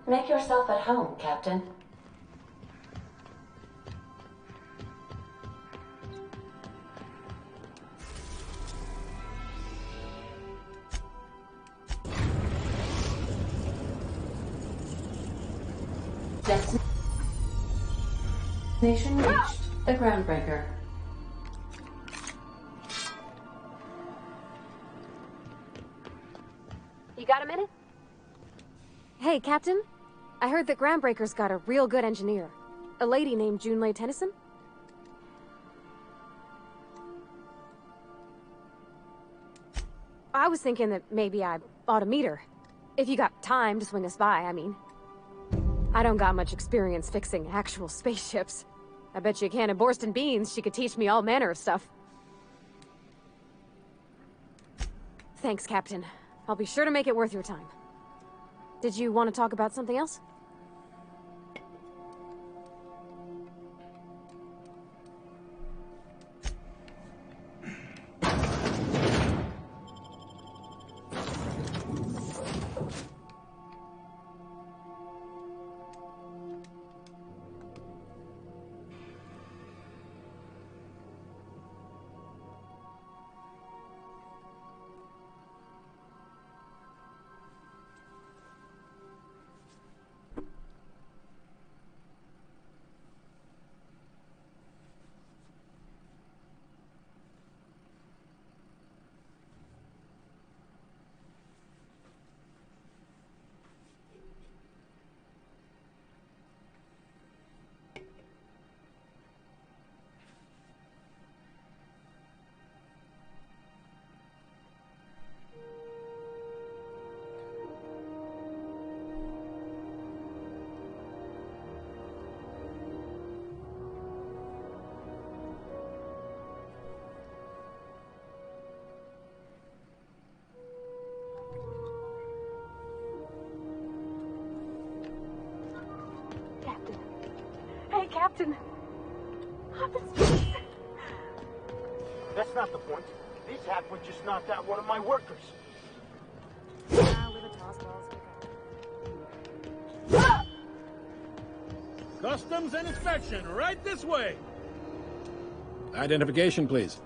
Make yourself at home, Captain. Destination reached. The Groundbreaker. You got a minute? Hey, Captain. I heard that Groundbreaker's got a real good engineer. A lady named Junlei Tennyson? I was thinking that maybe I ought to meet her. If you got time to swing us by, I mean. I don't got much experience fixing actual spaceships. I bet you a can of Borston beans she could teach me all manner of stuff. Thanks, Captain. I'll be sure to make it worth your time. Did you want to talk about something else? Captain. Up in space. That's not the point. This halfwit just knocked out one of my workers. Customs and inspection, right this way. Identification, please.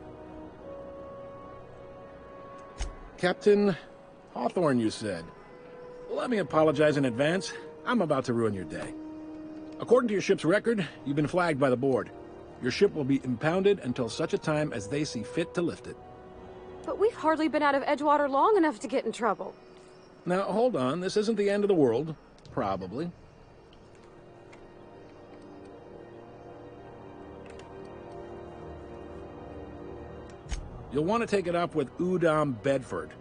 Captain Hawthorne, you said. Let me apologize in advance. I'm about to ruin your day. According to your ship's record, you've been flagged by the board. Your ship will be impounded until such a time as they see fit to lift it. But we've hardly been out of Edgewater long enough to get in trouble. Now, hold on. This isn't the end of the world. Probably. You'll want to take it up with Udom Bedford,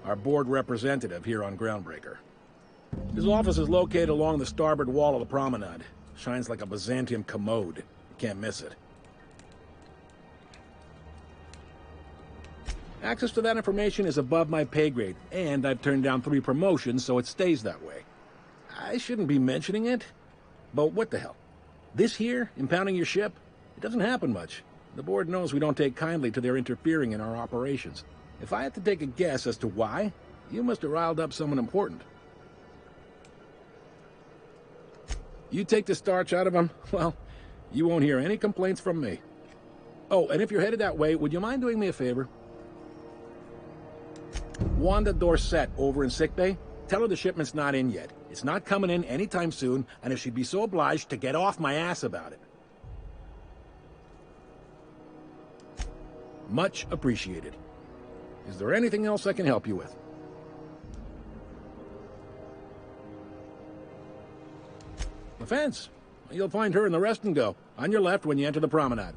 our board representative here on Groundbreaker. His office is located along the starboard wall of the promenade. Shines like a Byzantium commode. You can't miss it. Access to that information is above my pay grade, and I've turned down 3 promotions, so it stays that way. I shouldn't be mentioning it, but what the hell? This here, impounding your ship, it doesn't happen much. The board knows we don't take kindly to their interfering in our operations. If I had to take a guess as to why, you must have riled up someone important. You take the starch out of them, well, you won't hear any complaints from me. Oh, and if you're headed that way, would you mind doing me a favor? Wanda Dorset over in sickbay, tell her the shipment's not in yet. It's not coming in anytime soon, and if she'd be so obliged to get off my ass about it. Much appreciated. Is there anything else I can help you with? The fence. You'll find her in the rest and go, on your left when you enter the promenade.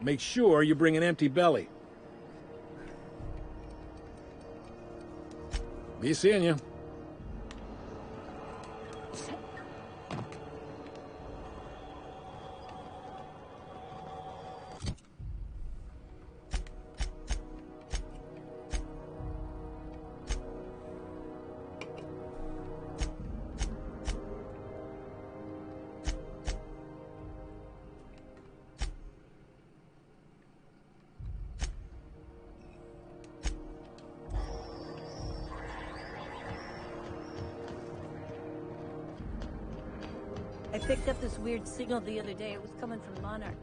Make sure you bring an empty belly. Be seeing you. I picked up this weird signal the other day. It was coming from Monarch.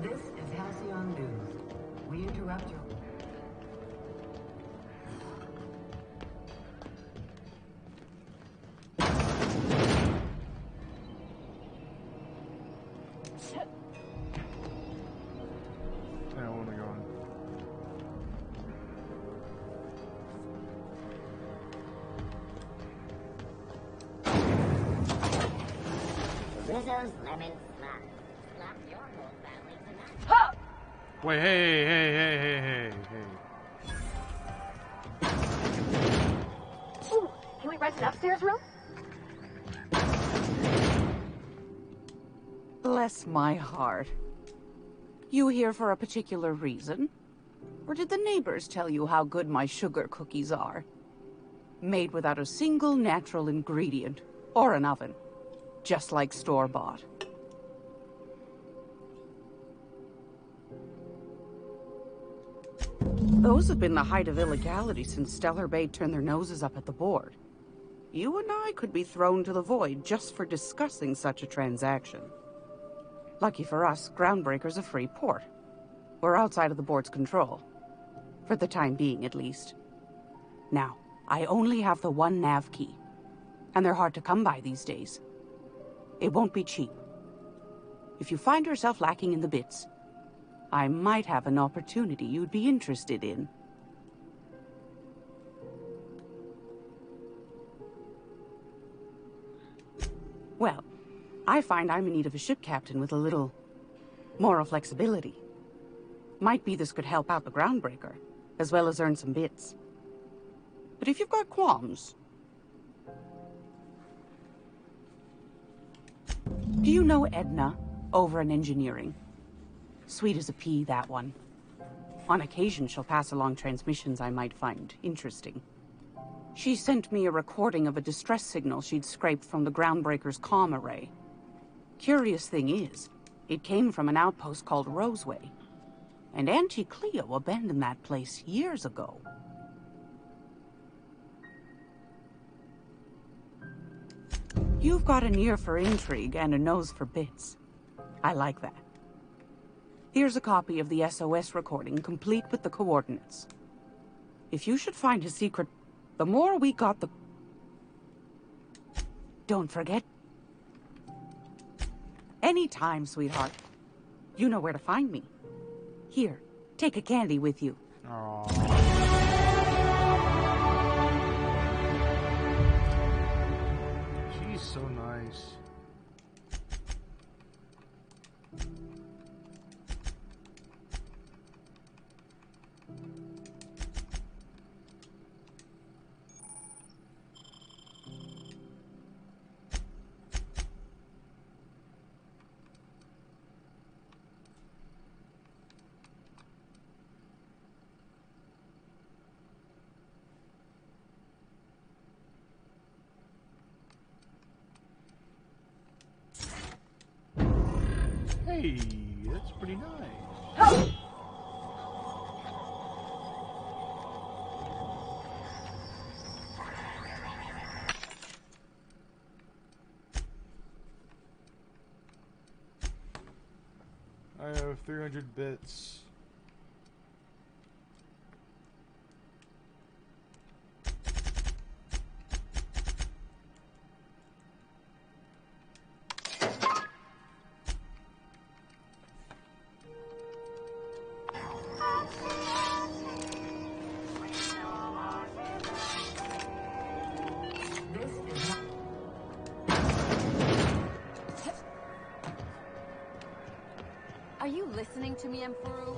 This is Halcyon News. We interrupt your... Rizzo's Lemon Slop. Slop your whole family tonight. Wait, hey. Ooh, can we rent an upstairs room? Bless my heart. You here for a particular reason? Or did the neighbors tell you how good my sugar cookies are? Made without a single natural ingredient, or an oven. Just like store-bought. Those have been the height of illegality since Stellar Bay turned their noses up at the board. You and I could be thrown to the void just for discussing such a transaction. Lucky for us, Groundbreaker's a free port. We're outside of the board's control. For the time being, at least. Now, I only have the one nav key. And they're hard to come by these days. It won't be cheap. If you find yourself lacking in the bits, I might have an opportunity you'd be interested in. Well, I find I'm in need of a ship captain with a little moral flexibility. Might be this could help out the Groundbreaker, as well as earn some bits. But if you've got qualms... Do you know Edna, over in engineering? Sweet as a pea, that one. On occasion, she'll pass along transmissions I might find interesting. She sent me a recording of a distress signal she'd scraped from the Groundbreaker's comm array. Curious thing is, it came from an outpost called Roseway. And Auntie Cleo abandoned that place years ago. You've got an ear for intrigue and a nose for bits. I like that. Here's a copy of the SOS recording, complete with the coordinates. If you should find a secret, the more we got, the... Don't forget. Anytime, sweetheart. You know where to find me. Here, take a candy with you. Aww. She's so nice. Hey, that's pretty nice. I have 300 bits. Are you listening to me, Emperor?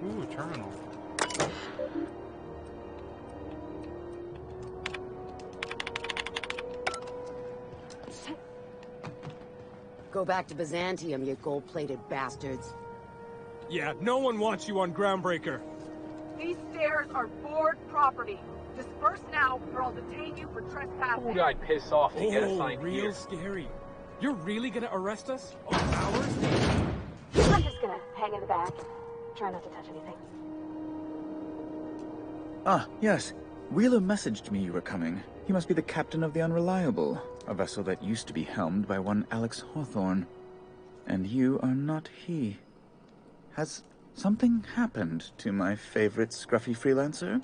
Ooh, a terminal. Go back to Byzantium, you gold-plated bastards. Yeah, no one wants you on Groundbreaker. These stairs are board property. Disperse now, or I'll detain you for trespassing. Who'd I piss off to get assigned real here? Scary. You're really gonna arrest us? On ours? I'm just gonna hang in the back and try not to touch anything. Ah, yes. Wheeler messaged me you were coming. He must be the captain of the Unreliable, a vessel that used to be helmed by one Alex Hawthorne. And you are not he. Has something happened to my favorite scruffy freelancer?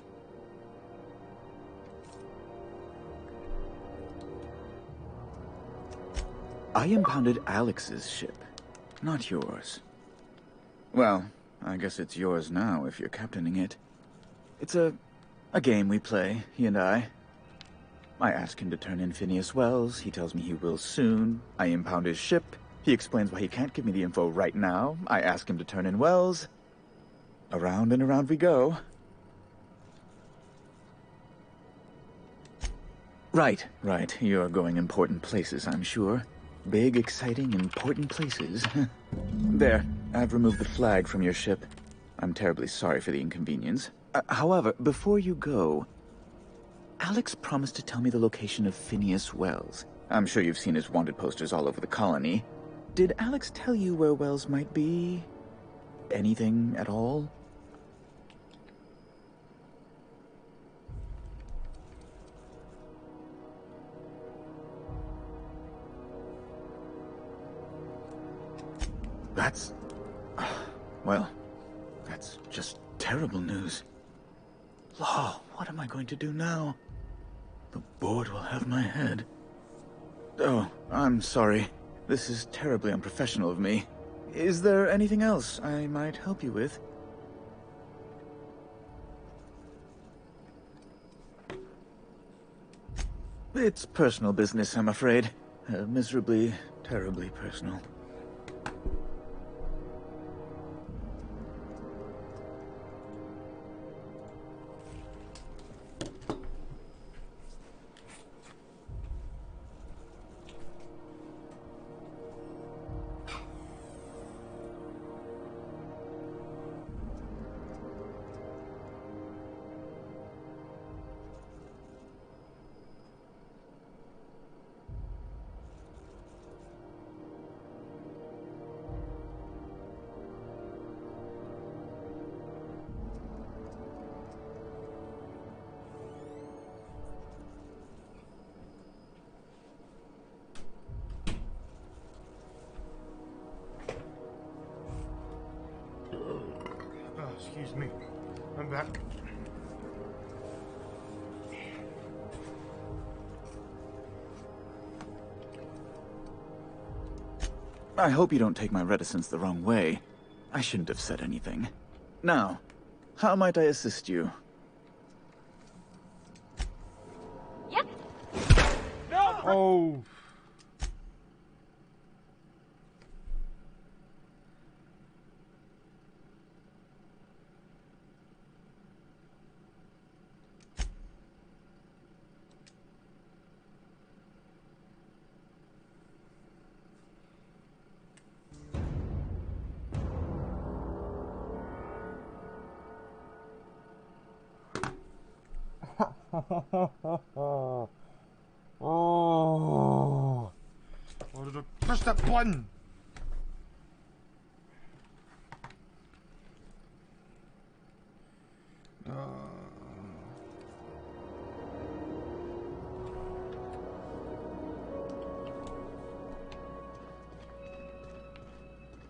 I impounded Alex's ship, not yours. Well, I guess it's yours now if you're captaining it. It's a game we play, he and I. I ask him to turn in Phineas Wells. He tells me he will soon. I impound his ship. He explains why he can't give me the info right now. I ask him to turn in Wells. Around and around we go. Right. You're going important places, I'm sure. Big, exciting, important places. There, I've removed the flag from your ship. I'm terribly sorry for the inconvenience. However, before you go, Alex promised to tell me the location of Phineas Wells. I'm sure you've seen his wanted posters all over the colony. Did Alex tell you where Wells might be? Anything at all? That's... well, that's just terrible news. Law, what am I going to do now? The board will have my head. Oh, I'm sorry. This is terribly unprofessional of me. Is there anything else I might help you with? It's personal business, I'm afraid. Miserably, terribly personal. Excuse me. I'm back. I hope you don't take my reticence the wrong way. I shouldn't have said anything. Now, how might I assist you? Yep. No! Oh. Oh. Press that button.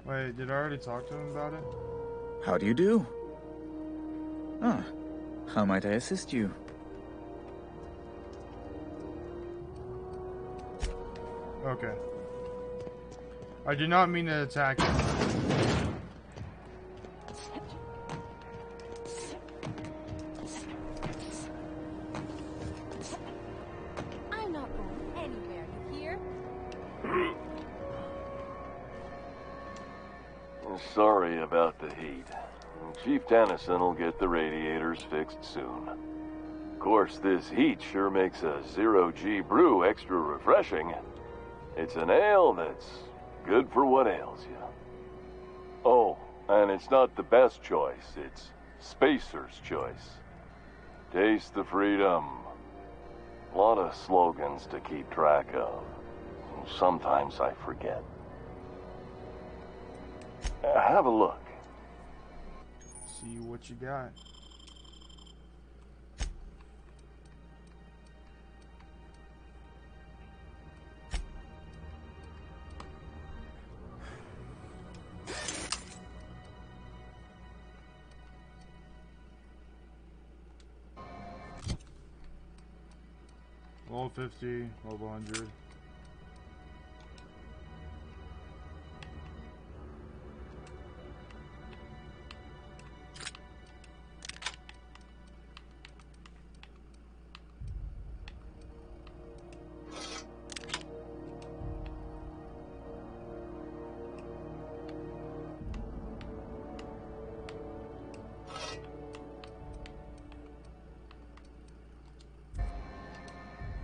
Wait, did I already talk to him about it? How do you do? Ah, how might I assist you? Okay. I did not mean to attack him. I'm not going anywhere, you hear? Sorry about the heat. Chief Tennyson will get the radiators fixed soon. Of course, this heat sure makes a zero-G brew extra refreshing. It's an ale that's good for what ails you. Oh, and it's not the best choice. It's Spacer's choice. Taste the freedom. A lot of slogans to keep track of. Sometimes I forget. Have a look. See what you got. Level 50, level 100.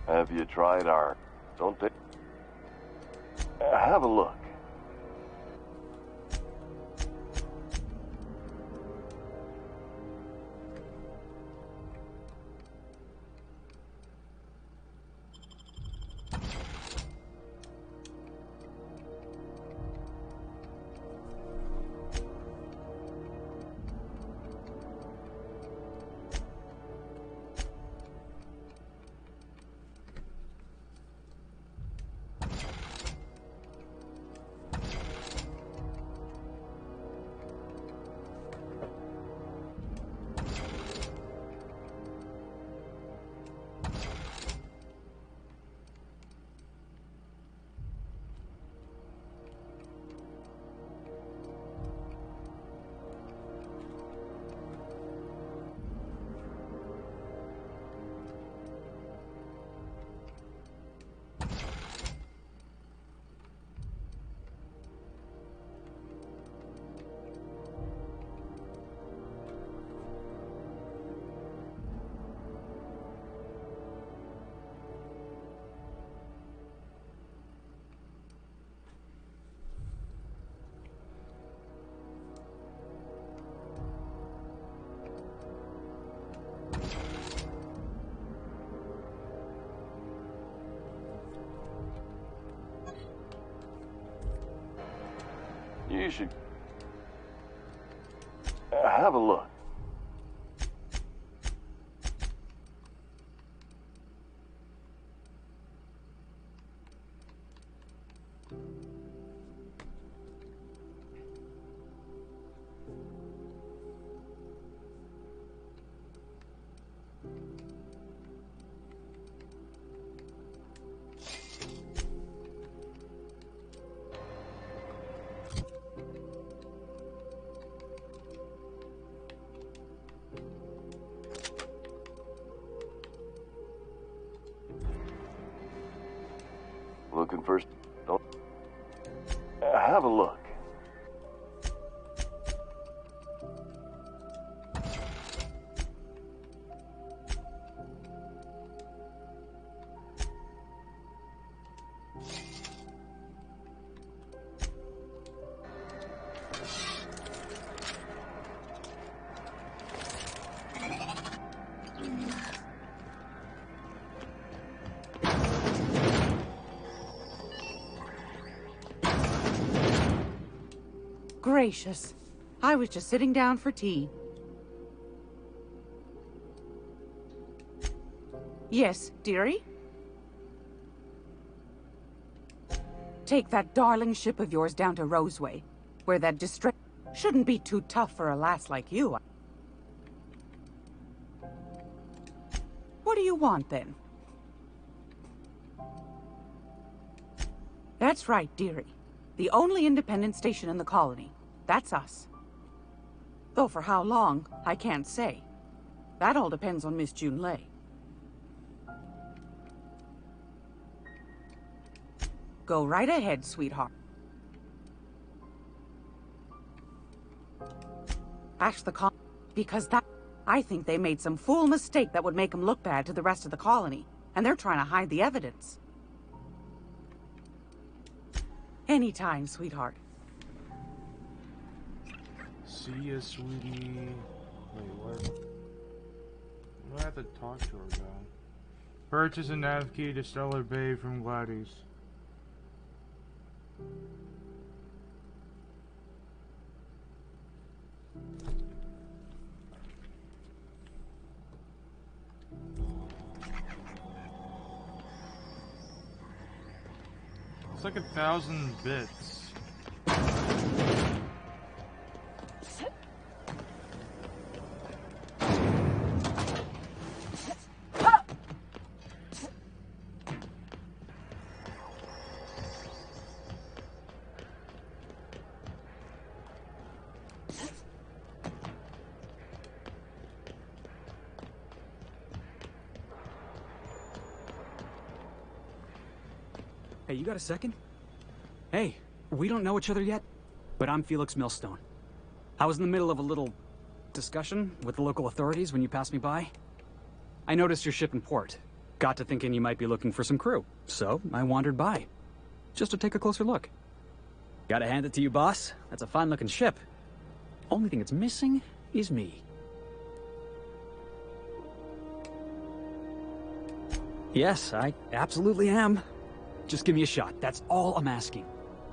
Have you tried our... Don't they... Have a look. You should... have a look. Looking for... Don't... have a look. Gracious. I was just sitting down for tea. Yes, dearie? Take that darling ship of yours down to Roseway, where that distress shouldn't be too tough for a lass like you. What do you want, then? That's right, dearie. The only independent station in the colony. That's us. Though for how long, I can't say. That all depends on Miss June Lay. Go right ahead, sweetheart. Ask the colony, because I think they made some fool mistake that would make them look bad to the rest of the colony, and they're trying to hide the evidence. Anytime, sweetheart. See ya, sweetie. Wait, what? What do I have to talk to her about? Purchase a nav key to Stellar Bay from Gladys. It's like 1,000 bits. Hey, you got a second? Hey, we don't know each other yet, but I'm Felix Millstone. I was in the middle of a little discussion with the local authorities when you passed me by. I noticed your ship in port. Got to thinking you might be looking for some crew, so I wandered by, just to take a closer look. Gotta hand it to you, boss. That's a fine-looking ship. Only thing it's missing is me. Yes, I absolutely am. Just give me a shot. That's all I'm asking.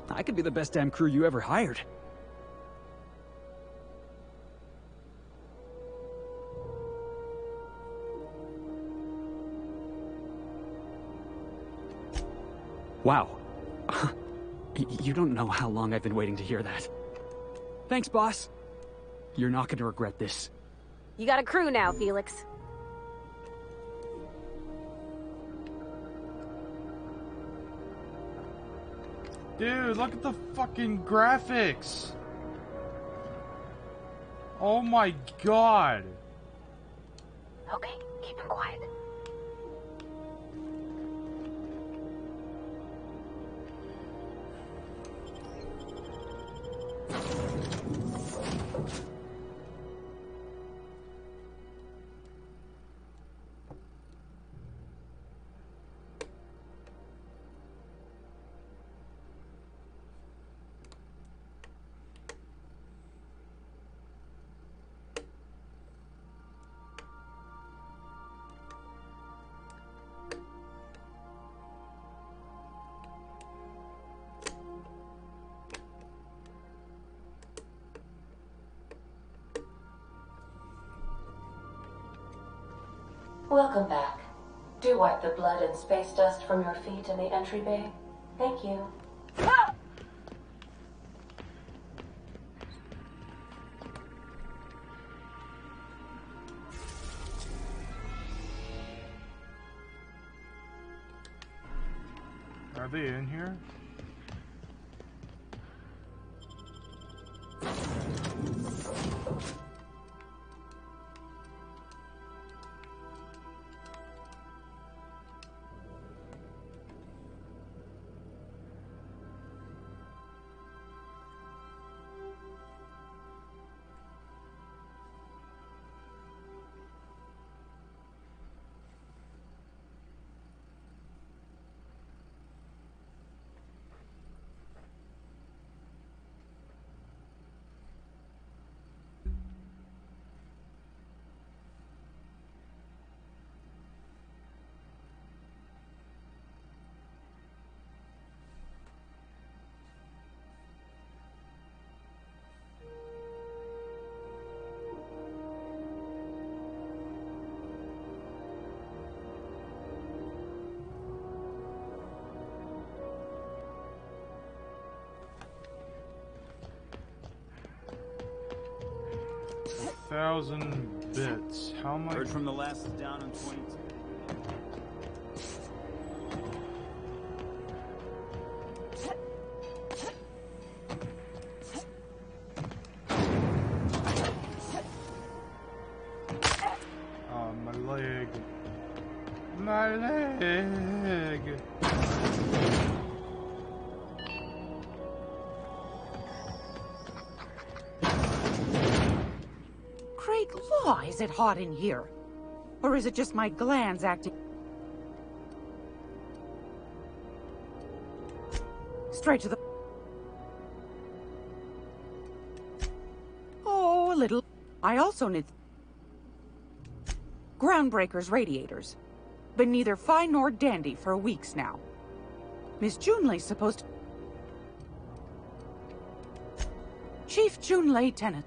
I could be the best damn crew you ever hired. Wow. You don't know how long I've been waiting to hear that. Thanks, boss. You're not going to regret this. You got a crew now, Felix. Dude, look at the fucking graphics. Oh my god. Okay, keep him quiet. Welcome back. Do wipe the blood and space dust from your feet in the entry bay. Thank you. Are they in here? $1,000 bits. How much? Heard from the last is down on 22. Oh, my leg. My leg. Law, is it hot in here? Or is it just my glands acting? Straight to the... Oh, a little. I also need... Groundbreaker's radiators. Been neither fine nor dandy for weeks now. Miss Junlei's supposed to... Chief Junlei Tenant.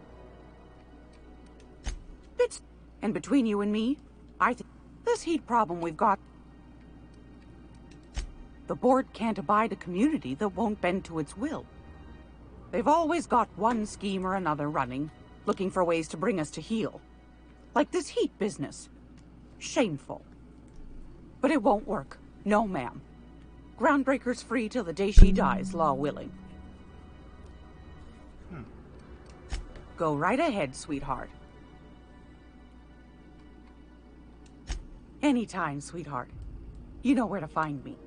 And between you and me, I think this heat problem we've got... The board can't abide a community that won't bend to its will. They've always got one scheme or another running, looking for ways to bring us to heel. Like this heat business. Shameful. But it won't work. No, ma'am. Groundbreaker's free till the day she dies, law willing. Go right ahead, sweetheart. Anytime, sweetheart. You know where to find me.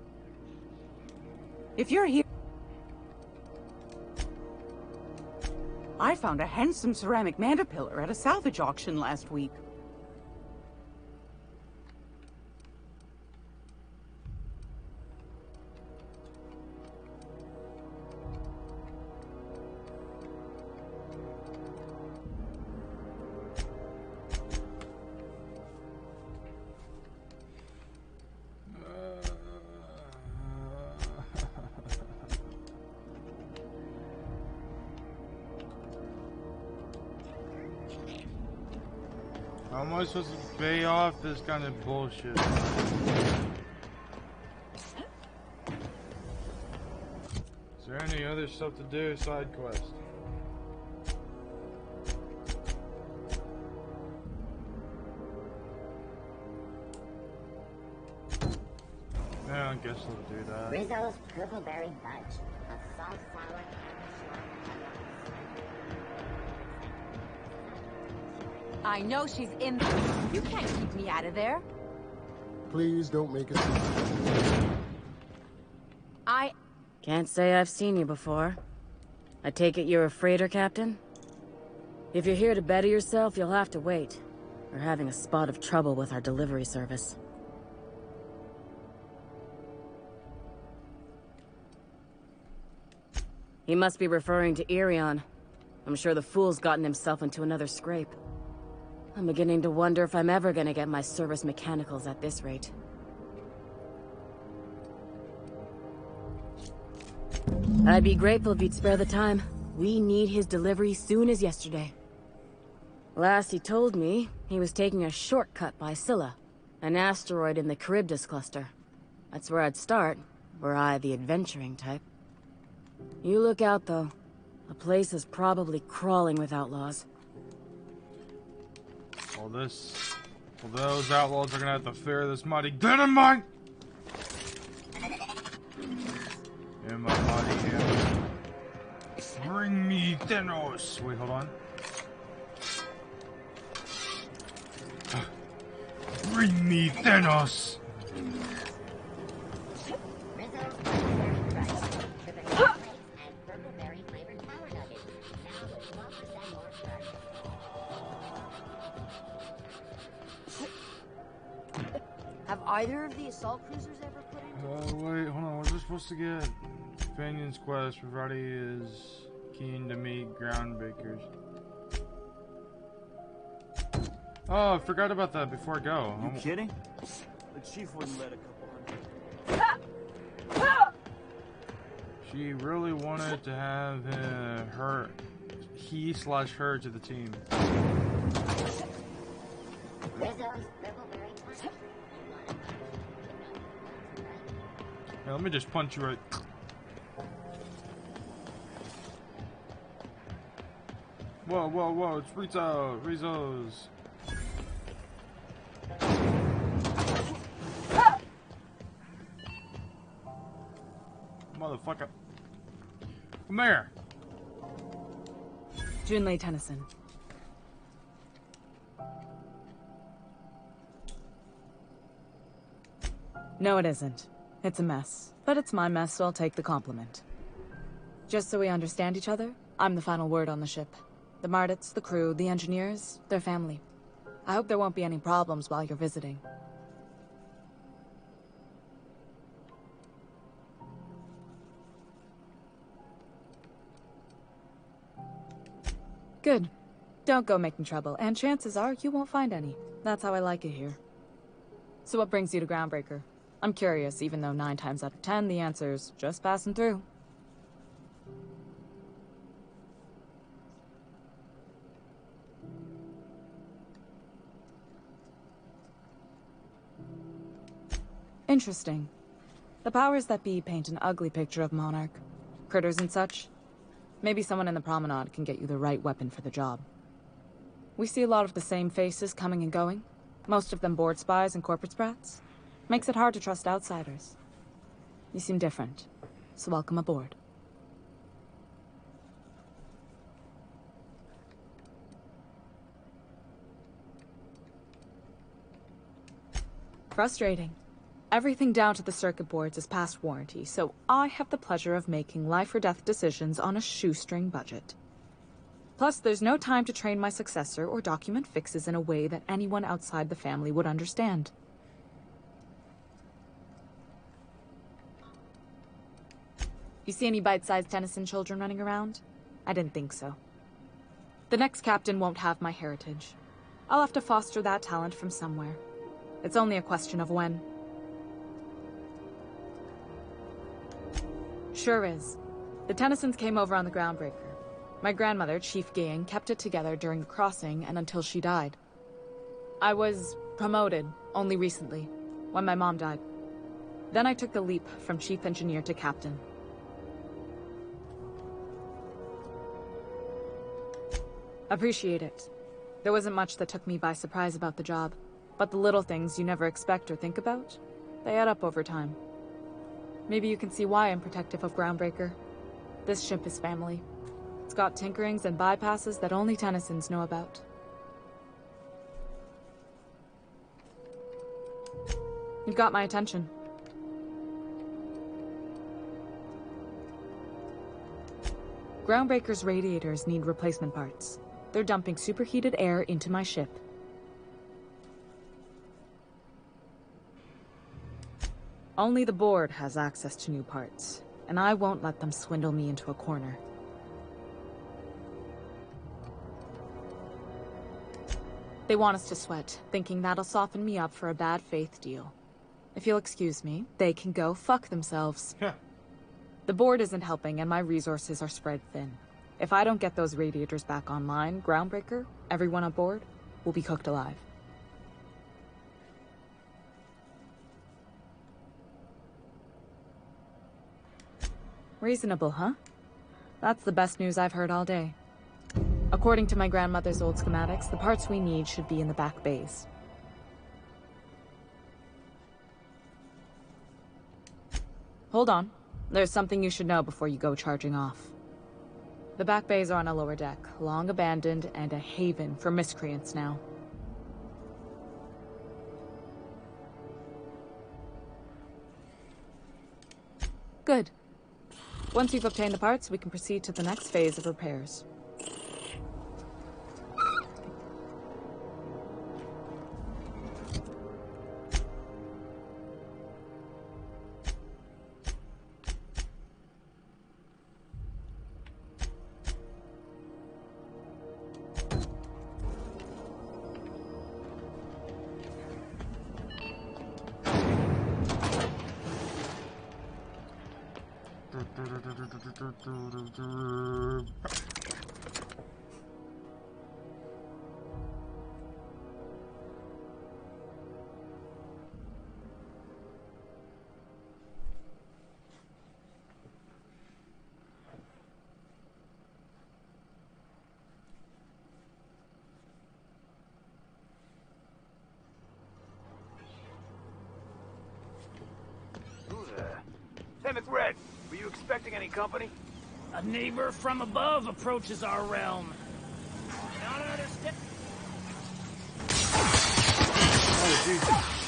If you're here... I found a handsome ceramic mandapillar at a salvage auction last week. How am I supposed to pay off this kind of bullshit? Is there any other stuff to do? Side quest. Yeah, I guess I'll do that. Rizzo's Purpleberry Bunch. A salt sour I know she's in there. You can't keep me out of there. Please don't make it. I Can't say I've seen you before. I take it you're a freighter captain? If you're here to better yourself, you'll have to wait. We're having a spot of trouble with our delivery service. He must be referring to Irion. I'm sure the fool's gotten himself into another scrape. I'm beginning to wonder if I'm ever gonna get my service mechanicals at this rate. I'd be grateful if you'd spare the time. We need his delivery soon as yesterday. Last he told me, he was taking a shortcut by Scylla, an asteroid in the Charybdis cluster. That's where I'd start, were I the adventuring type. You look out, though. The place is probably crawling with outlaws. Well, those outlaws are gonna have to fear this mighty dynamite! In my mighty hand. Bring me Thanos! Wait, hold on. Bring me Thanos! Have either of the assault cruisers ever put in? Wait, hold on. What was I supposed to get? Companion's quest. Everybody is keen to meet groundbreakers. Oh, I forgot about that before I go. You kidding? The chief wouldn't let a couple hundred. She really wanted to have he/her to the team. Hey, let me just punch you right. Whoa, whoa, whoa, it's Rizzo's. Motherfucker. Come here. Junlei Tennyson. No, it isn't. It's a mess. But it's my mess, so I'll take the compliment. Just so we understand each other, I'm the final word on the ship. The Mardits, the crew, the engineers, their family. I hope there won't be any problems while you're visiting. Good. Don't go making trouble, and chances are you won't find any. That's how I like it here. So what brings you to Groundbreaker? I'm curious, even though 9 times out of 10 the answer's just passing through. Interesting. The powers that be paint an ugly picture of Monarch. Critters and such. Maybe someone in the promenade can get you the right weapon for the job. We see a lot of the same faces coming and going. Most of them board spies and corporate sprats. Makes it hard to trust outsiders. You seem different, so welcome aboard. Frustrating. Everything down to the circuit boards is past warranty, so I have the pleasure of making life or death decisions on a shoestring budget. Plus, there's no time to train my successor or document fixes in a way that anyone outside the family would understand. You see any bite-sized Tennyson children running around? I didn't think so. The next captain won't have my heritage. I'll have to foster that talent from somewhere. It's only a question of when. Sure is. The Tennysons came over on the Groundbreaker. My grandmother, Chief Gain, kept it together during the crossing and until she died. I was promoted only recently, when my mom died. Then I took the leap from chief engineer to captain. Appreciate it. There wasn't much that took me by surprise about the job, but the little things you never expect or think about, they add up over time. Maybe you can see why I'm protective of Groundbreaker. This ship is family. It's got tinkerings and bypasses that only Tennysons know about. You've got my attention. Groundbreaker's radiators need replacement parts. They're dumping superheated air into my ship. Only the board has access to new parts, and I won't let them swindle me into a corner. They want us to sweat, thinking that'll soften me up for a bad faith deal. If you'll excuse me, they can go fuck themselves. The board isn't helping, and my resources are spread thin. If I don't get those radiators back online, Groundbreaker, everyone on board, will be cooked alive. Reasonable, huh? That's the best news I've heard all day. According to my grandmother's old schematics, the parts we need should be in the back bays. Hold on. There's something you should know before you go charging off. The back bays are on a lower deck, long abandoned and a haven for miscreants now. Good. Once you've obtained the parts, we can proceed to the next phase of repairs. Hey, McRed, were you expecting any company? A neighbor from above approaches our realm. Not another step. Oh, Jesus.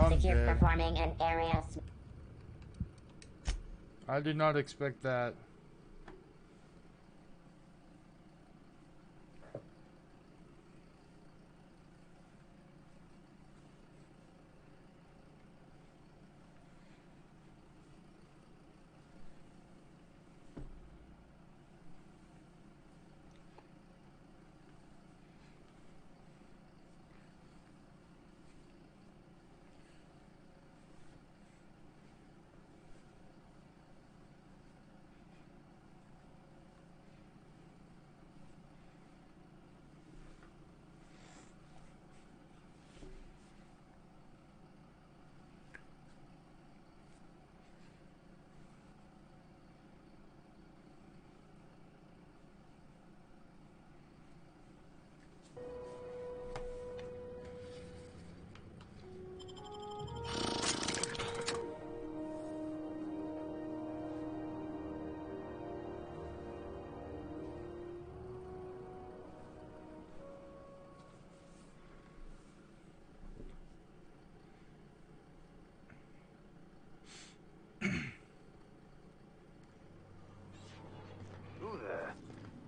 Secure performing an area. I did not expect that.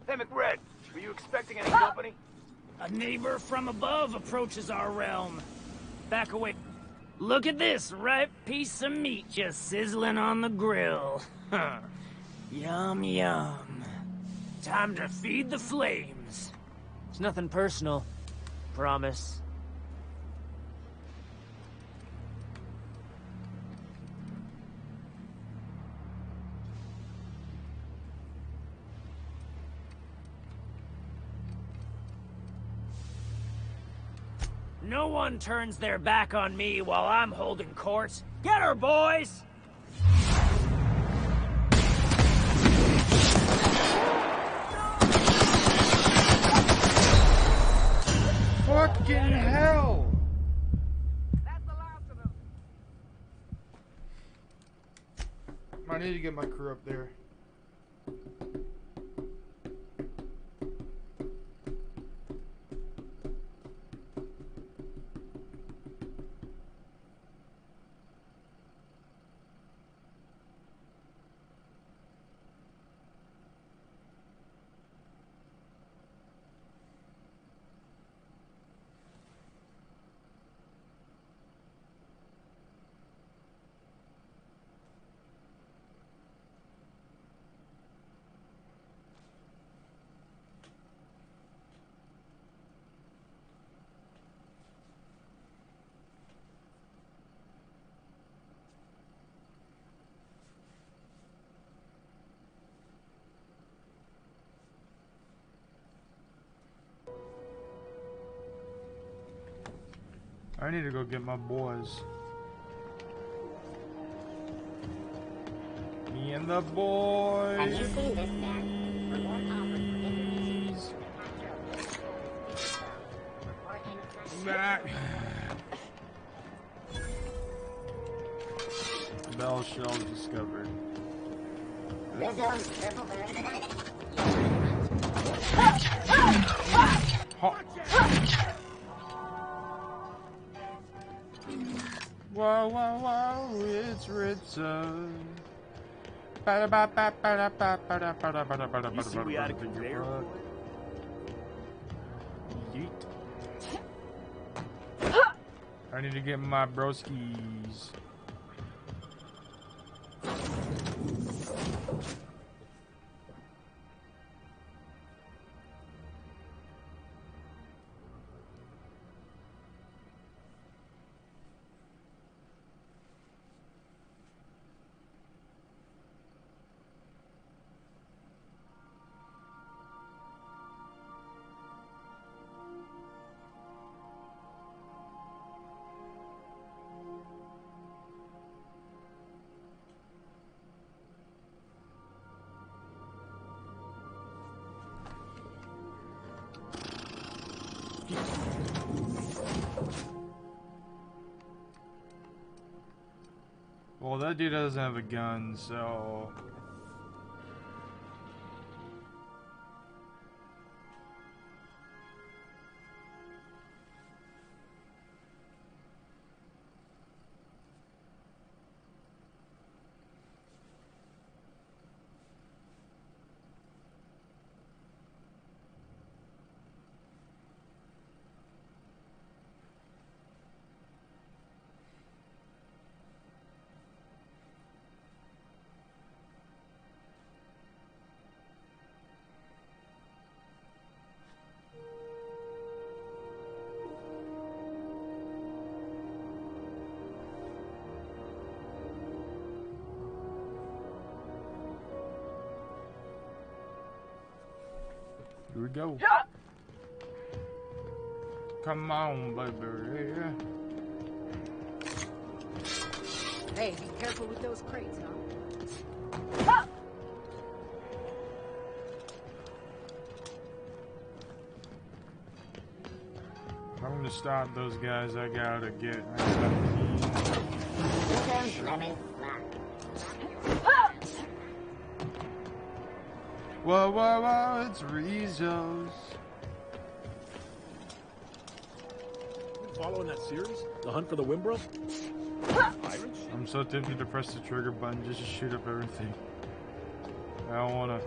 Hey, McRed, were you expecting any company? A neighbor from above approaches our realm. Back away. Look at this ripe piece of meat just sizzling on the grill. Yum, yum. Time to feed the flames. It's nothing personal. Promise. No one turns their back on me while I'm holding court. Get her, boys! Fucking hell! I need to get my crew up there. I need to go get my boys. Me and the boys. Have you seen this man? Reward offers for Back. Bell shells discovered. Whoa, whoa, whoa, it's Ritza. You see we had a conveyor? Yeet. I need to get my broskies. Well, that dude doesn't have a gun, so... Here we go. Yeah. Come on, baby. Hey, be careful with those crates, huh? If I'm gonna stop those guys, I gotta get. Whoa, whoa, whoa, it's Rizzo's. Following that series? The Hunt for the Wimbro? I'm so tempted to press the trigger button just to shoot up everything. I don't wanna.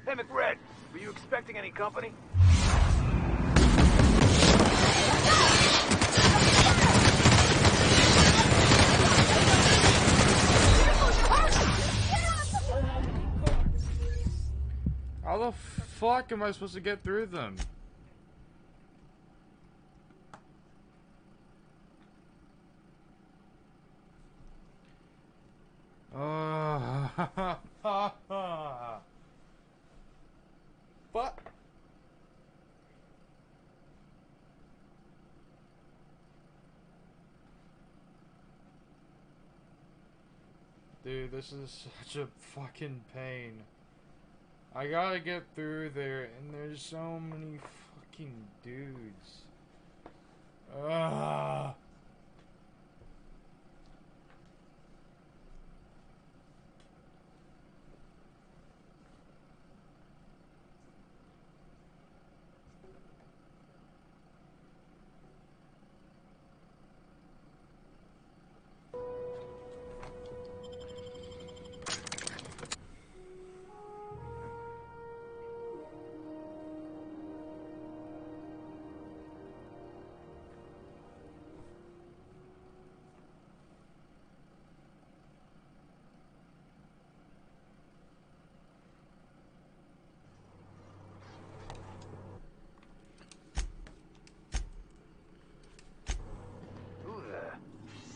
Hey, McRed, were you expecting any company? How the fuck am I supposed to get through them? What? Dude, this is such a fucking pain. I gotta get through there, and there's so many fucking dudes. Ugh.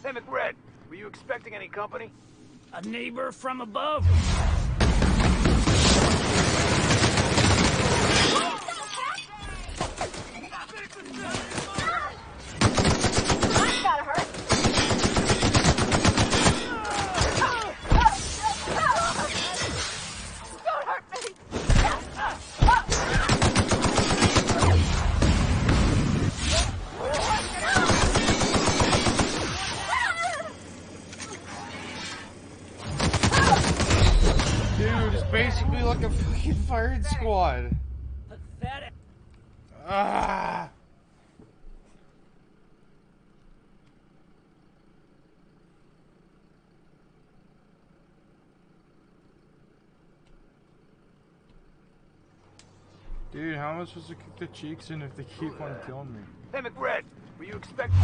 Hey, McRed, were you expecting any company? A neighbor from above. Basically like a fucking firing squad. Pathetic. Ah. Dude, how am I supposed to kick the cheeks in if they keep on killing me? Hey, McRed, were you expecting...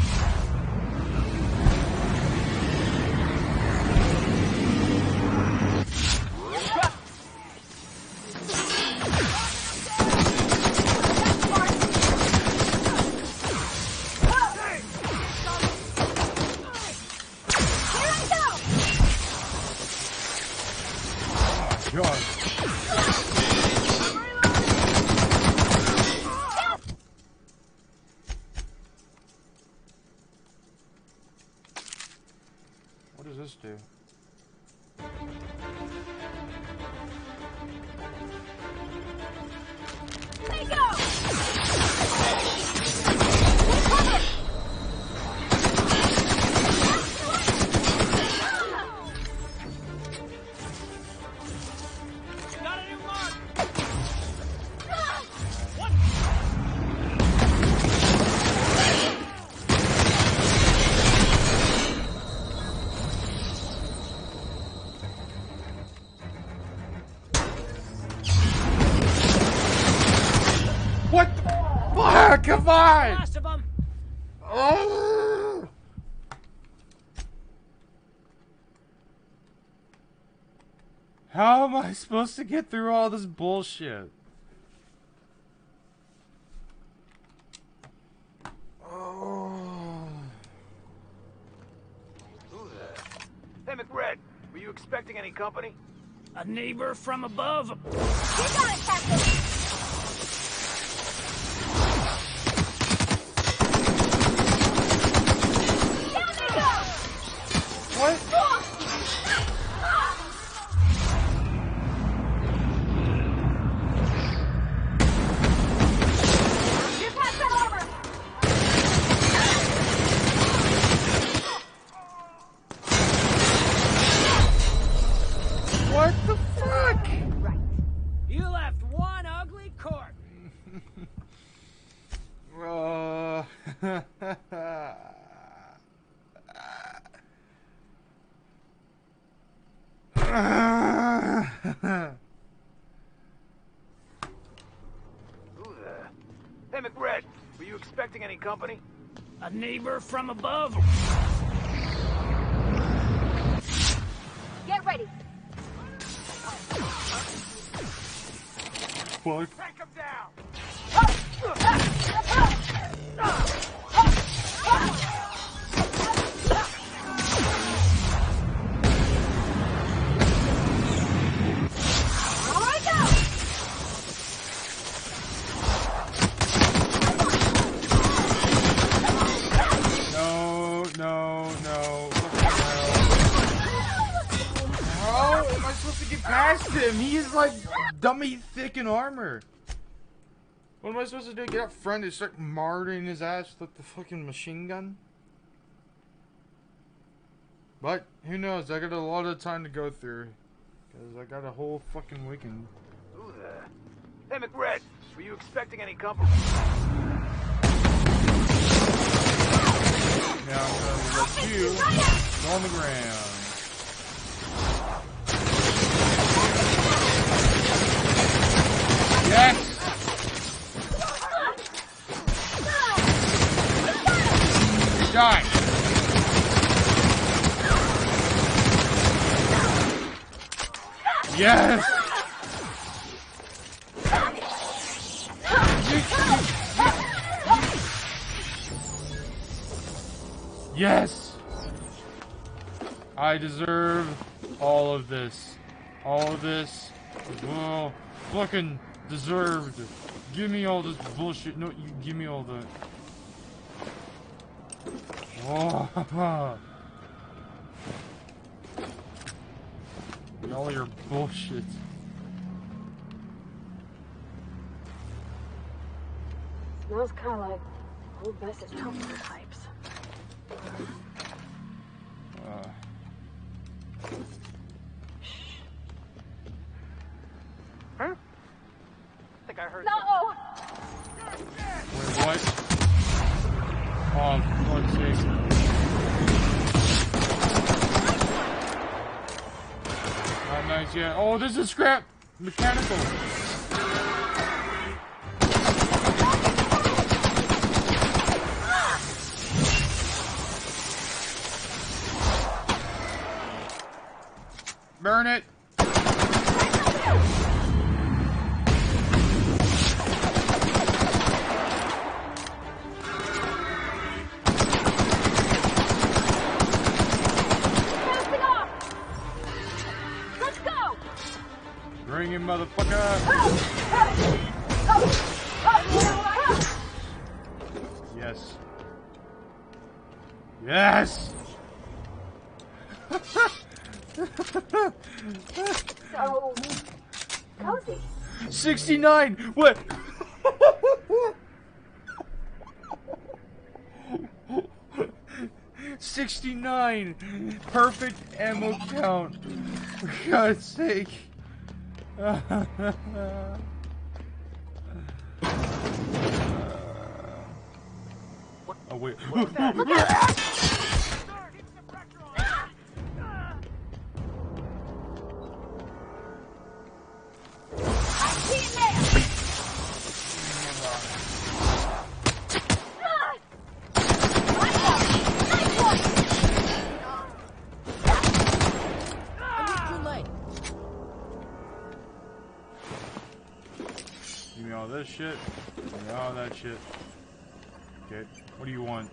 God. What does this do? What the fuck? Come on! Oh! How am I supposed to get through all this bullshit? Oh. Hey, McRed, were you expecting any company? A neighbor from above. You got it, Captain! What the fuck? Right. You left one ugly corpse. Hey, McRed, were you expecting any company? A neighbor from above. Get ready. fuck? Take him down! How am I supposed to get past him? He is like dummy thick in armor. What am I supposed to do? Get up front and start martyring his ass with the fucking machine gun? But who knows? I got a lot of time to go through because I got a whole fucking weekend. Who there? Hey, McRed, were you expecting any company? Now I'm gonna let you go on the ground. Yes! Die! Yes! Yes! I deserve all of this. All of this is well fucking deserved. Give me all this bullshit. No, you give me all that. Oh, all your bullshit. Smells kind of like old Mrs. Thompson types. Huh? I think I heard No! Wait, what? Oh, for fuck's sake. Not nice yet. Oh, this is scrap! Mechanical! Burn it! Bring him, motherfucker! Yes. Yes! So cozy. 69! What? $69! Perfect ammo count! For God's sake! Oh wait. Give me all this shit. Give me all that shit. Okay, what do you want?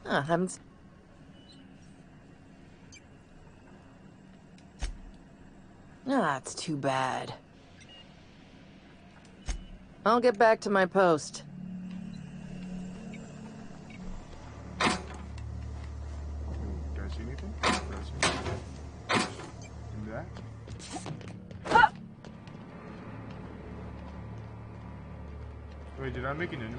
Haven't. That's too bad. I'll get back to my post. Do I see anything? Do I see anything? Do that? Wait, did I make an enemy?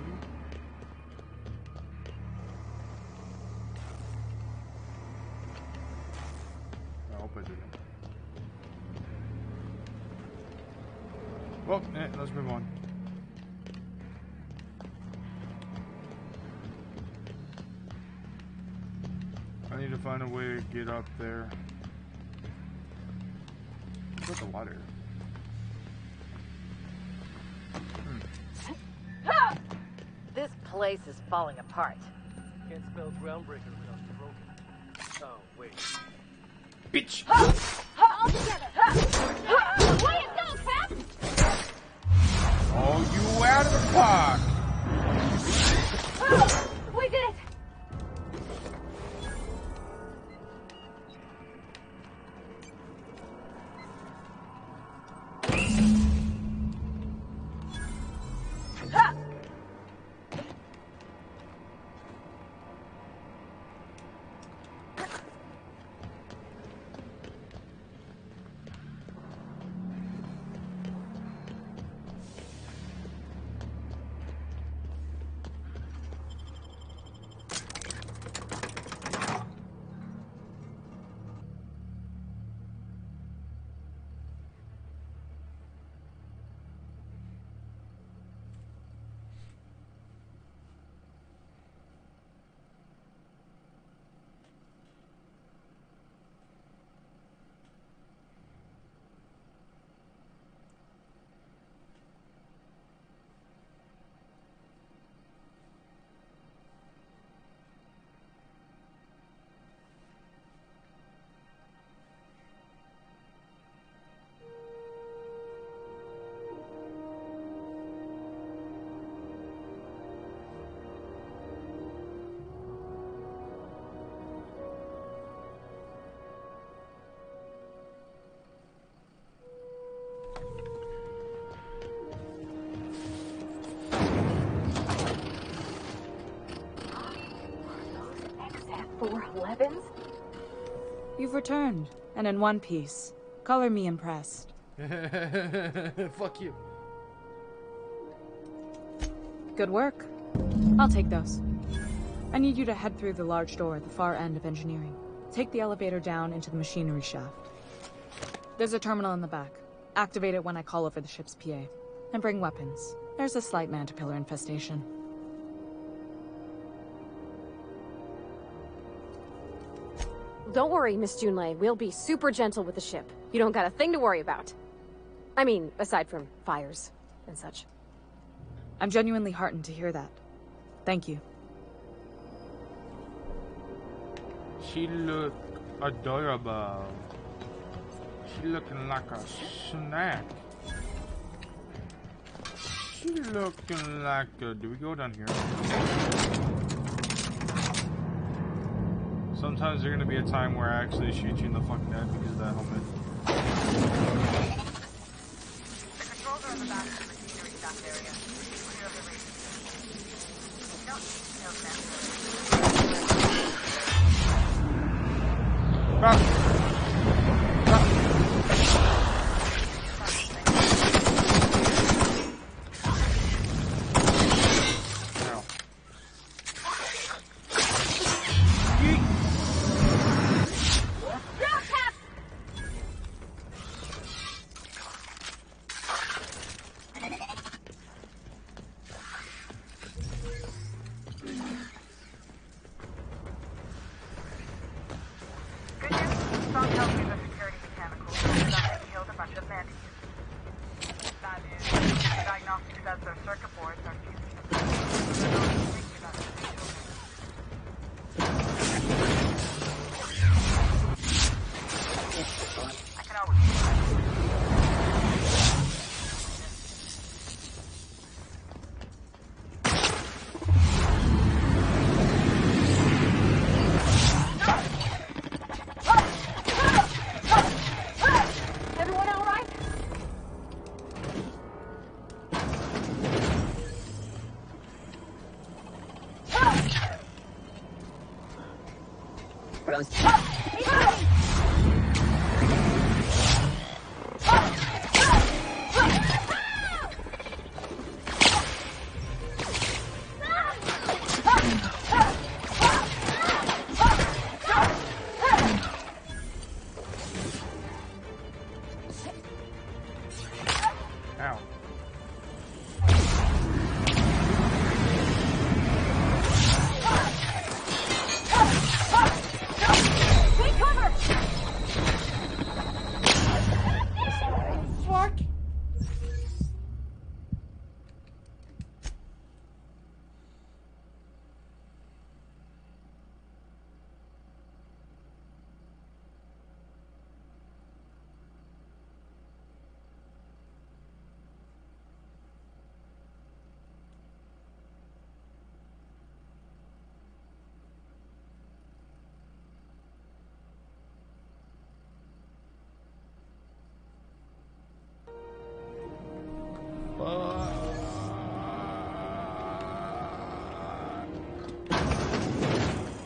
I hope I didn't. Well, let's move on. I need to find a way to get up there. What's the water? This place is falling apart. Can't spell groundbreaker without broken. Oh, wait. Bitch! All together! Way to go, Cap! You've returned, and in one piece. Color me impressed. Fuck you. Good work. I'll take those. I need you to head through the large door at the far end of engineering. Take the elevator down into the machinery shaft. There's a terminal in the back. Activate it when I call over the ship's PA. And bring weapons. There's a slight mantipillar infestation. Don't worry, Miss Junlei. We'll be super gentle with the ship. You don't got a thing to worry about. I mean, aside from fires and such. I'm genuinely heartened to hear that. Thank you. She look adorable. She looking like a snack. She looking like a... Do we go down here? Sometimes there's gonna be a time where I actually shoot you in the fucking head because of that helmet. The controls are in the back of the machinery staff area. Clear of the radius. No,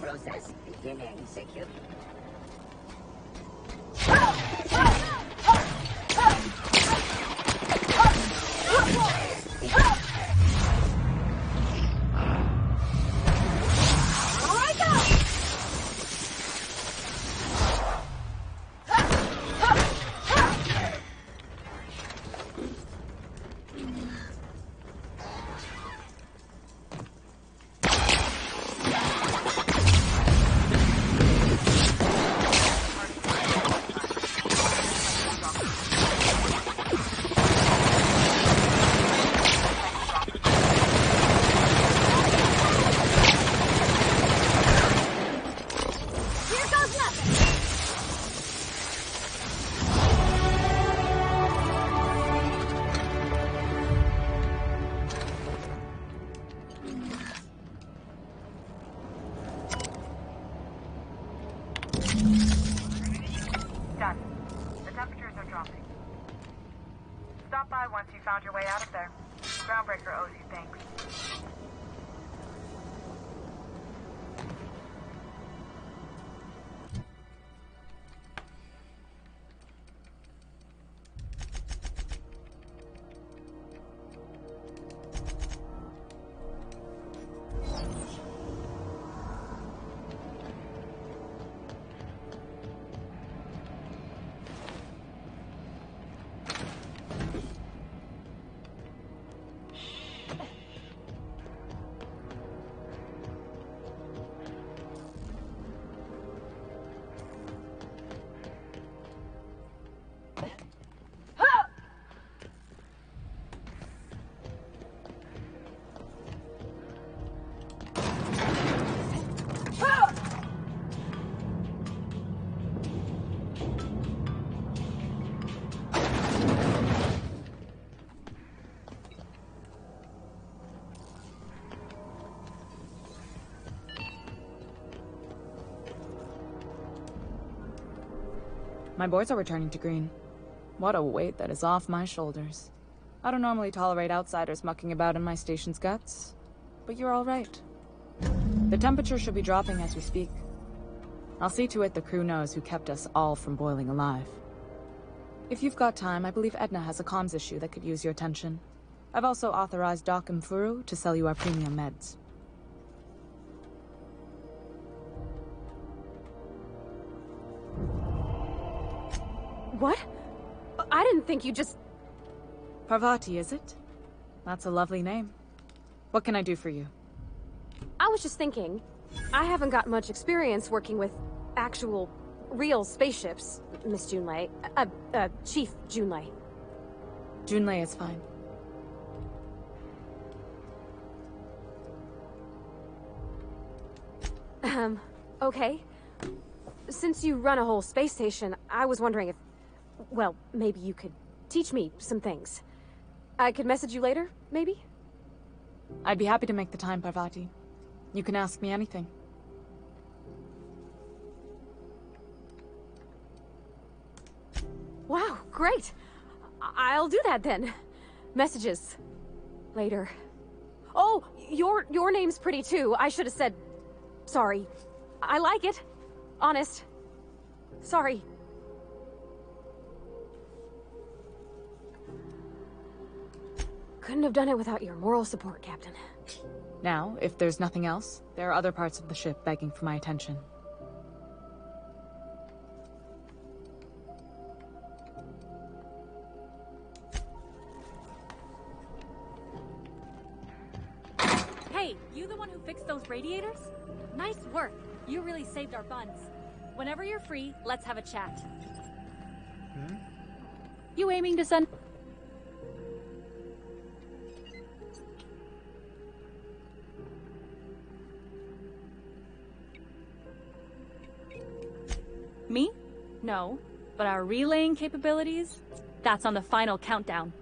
Process beginning secure. Done. The temperatures are dropping. Stop by once you found your way out of there. Groundbreaker owes you thanks. My boys are returning to Green. What a weight that is off my shoulders. I don't normally tolerate outsiders mucking about in my station's guts, but you're all right. The temperature should be dropping as we speak. I'll see to it the crew knows who kept us all from boiling alive. If you've got time, I believe Edna has a comms issue that could use your attention. I've also authorized Doc and Furu to sell you our premium meds. What? I didn't think you just... Parvati, is it? That's a lovely name. What can I do for you? I was just thinking, I haven't got much experience working with actual, real spaceships, Miss Junlei. Chief Junlei. Junlei is fine. Okay. Since you run a whole space station, I was wondering if... Well, maybe you could teach me some things. I could message you later, maybe? I'd be happy to make the time, Parvati. You can ask me anything. Wow, great! I'll do that then. Messages. Later. Oh, your name's pretty too. I should have said... Sorry. I like it. Honest. Sorry. Couldn't have done it without your moral support, Captain. Now, if there's nothing else, there are other parts of the ship begging for my attention. Hey, you the one who fixed those radiators? Nice work. You really saved our buns. Whenever you're free, let's have a chat. You aiming to send... Me? No. But our relaying capabilities? That's on the final countdown.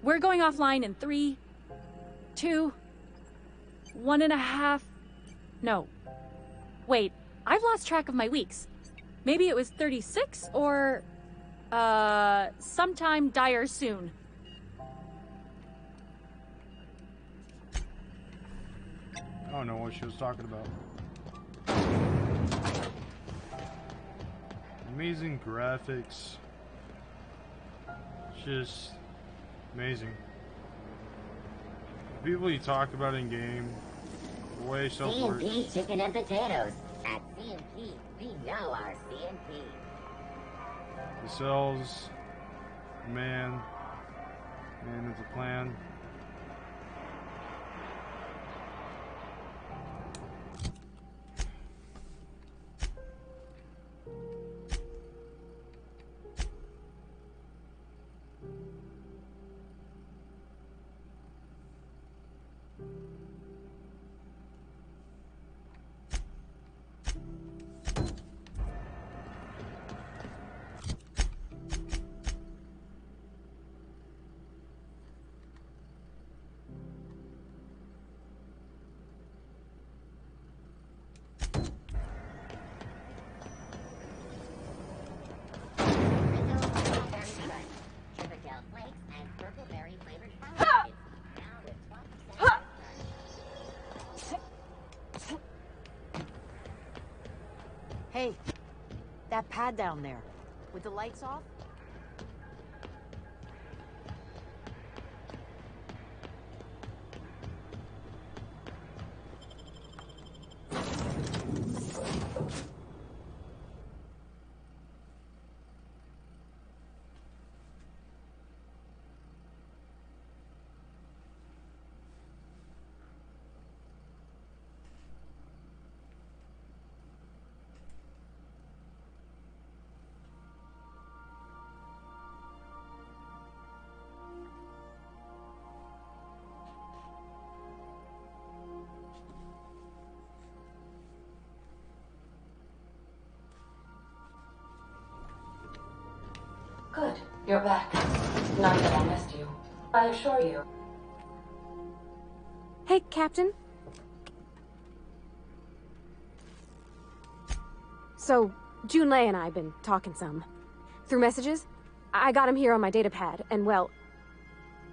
We're going offline in 3, 2, 1.5... No. Wait, I've lost track of my weeks. Maybe it was 36 or... sometime dire soon. I don't know what she was talking about. Amazing graphics. Just amazing. The people you talk about in game, the way self-work. CNP chicken and potatoes. At CNP, we know our CNP. The cells, man is a plan. Hey, that pad down there, with the lights off? Good. You're back. Not that I missed you. I assure you. Hey, Captain. So, Junlei and I have been talking some. Through messages. I got him here on my datapad, and well,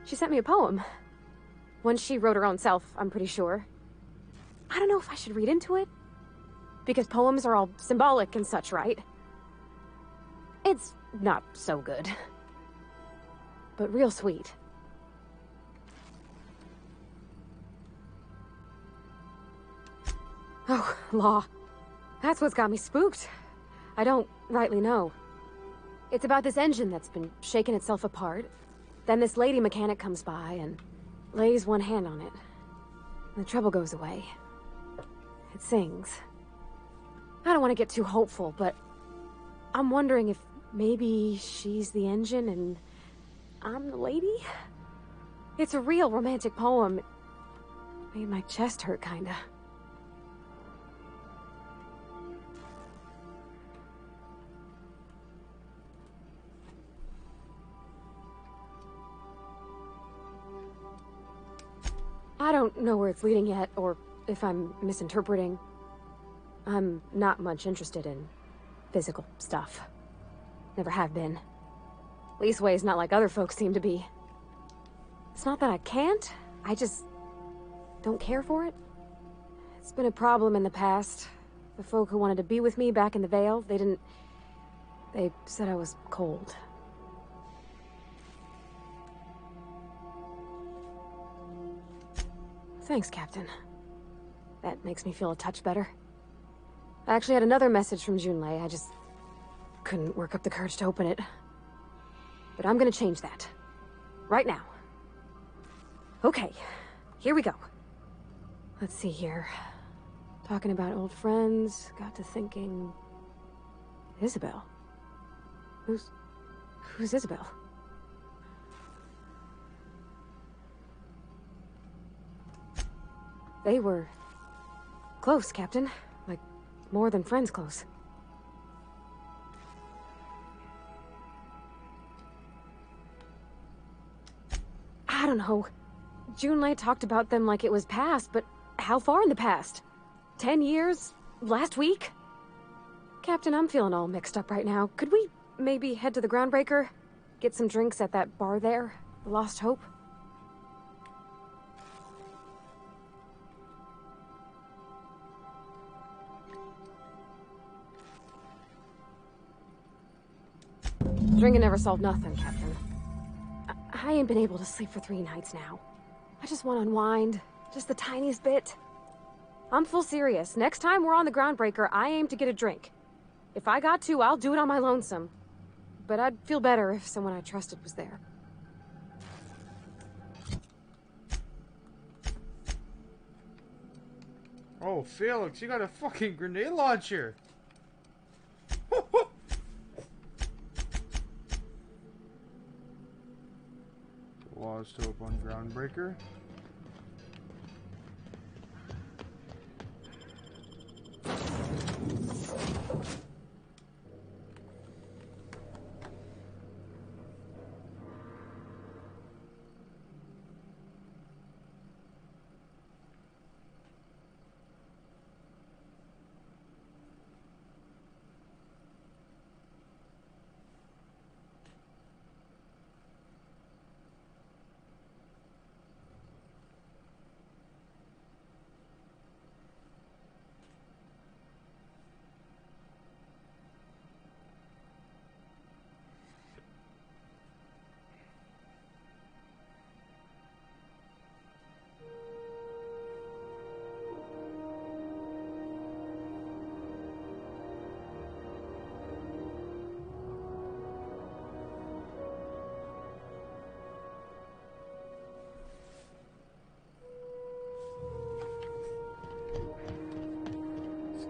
she sent me a poem. One she wrote her own self, I'm pretty sure. I don't know if I should read into it. Because poems are all symbolic and such, right? It's not so good. But real sweet. Oh, law. That's what's got me spooked. I don't rightly know. It's about this engine that's been shaking itself apart. Then this lady mechanic comes by and lays one hand on it. The trouble goes away. It sings. I don't want to get too hopeful, but I'm wondering if maybe she's the engine and I'm the lady? It's a real romantic poem. It made my chest hurt, kinda. I don't know where it's leading yet, or if I'm misinterpreting. I'm not much interested in physical stuff. Never have been. Leastways not like other folks seem to be. It's not that I can't, I just don't care for it. It's been a problem in the past. The folk who wanted to be with me back in the Vale, they said I was cold. Thanks, Captain. That makes me feel a touch better. I actually had another message from Junlei. I just couldn't work up the courage to open it. But I'm gonna change that. Right now. Okay, here we go. Let's see here. Talking about old friends, got to thinking... Isabel? Who's Isabel? They were close, Captain. Like, more than friends close. I don't know. Junlei talked about them like it was past, but how far in the past? 10 years? Last week? Captain, I'm feeling all mixed up right now. Could we maybe head to the Groundbreaker? Get some drinks at that bar there? The Lost Hope? Drinking never solved nothing, Captain. I ain't been able to sleep for 3 nights now. I just want to unwind. Just the tiniest bit. I'm full serious. Next time we're on the Groundbreaker, I aim to get a drink. If I got to, I'll do it on my lonesome. But I'd feel better if someone I trusted was there. Oh, Felix, you got a fucking grenade launcher! Lost Hope on Groundbreaker.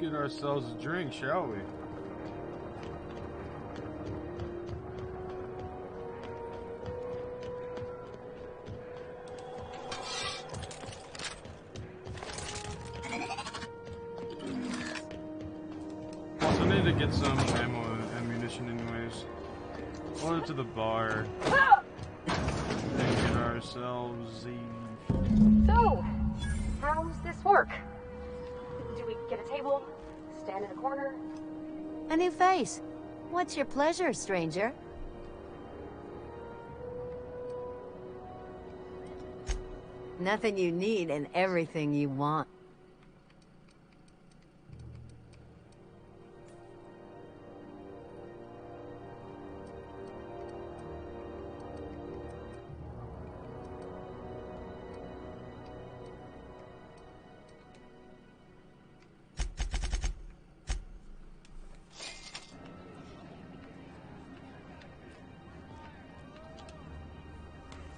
Get ourselves a drink, shall we? Also need to get some ammunition anyways. We'll go to the bar and get ourselves a... So, how's this work? Do we get a table? Stand in a corner? A new face. What's your pleasure, stranger? Nothing you need and everything you want.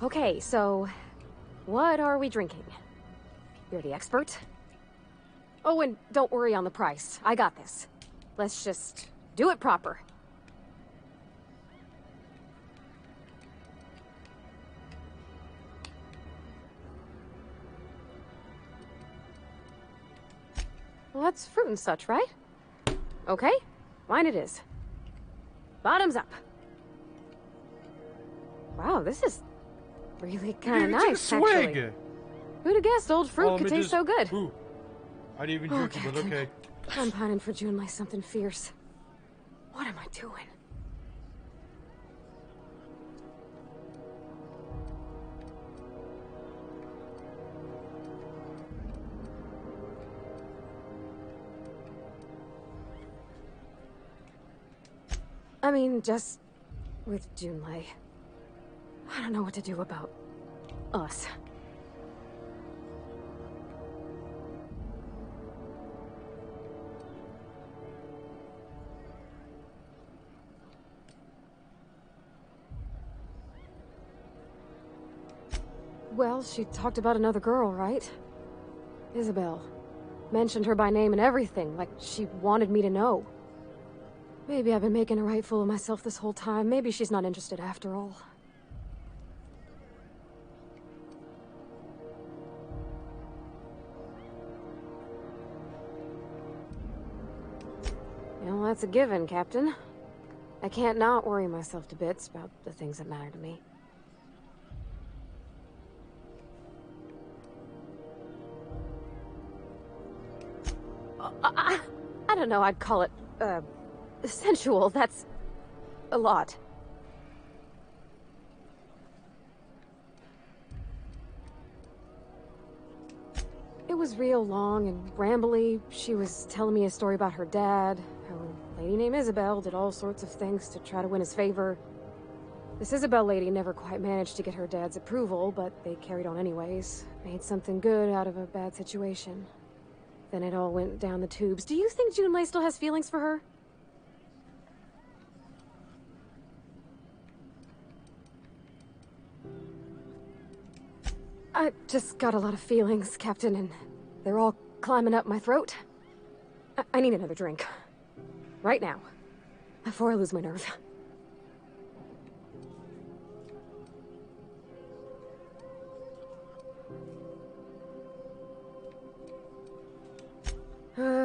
Okay, so what are we drinking? You're the expert. Oh, and don't worry on the price. I got this. Let's just do it proper. Well, that's fruit and such, right? Okay, mine it is. Bottoms up. Wow, this is really kind of nice, actually. Who'd have guessed old fruit could taste so good? Ooh. I didn't even drink it, but okay. I'm pining for Junlei something fierce. What am I doing? I mean, just with Junlei. I don't know what to do about us. Well, she talked about another girl, right? Isabel. Mentioned her by name and everything, like she wanted me to know. Maybe I've been making a right fool of myself this whole time. Maybe she's not interested after all. Well, that's a given, Captain. I can't not worry myself to bits about the things that matter to me. I don't know, I'd call it, sensual. That's a lot. It was real long and rambly. She was telling me a story about her dad, how a lady named Isabel did all sorts of things to try to win his favor. This Isabel lady never quite managed to get her dad's approval, but they carried on anyways. Made something good out of a bad situation. Then it all went down the tubes. Do you think Junlei still has feelings for her? I just got a lot of feelings, Captain, and they're all climbing up my throat. I need another drink. Right now. Before I lose my nerve.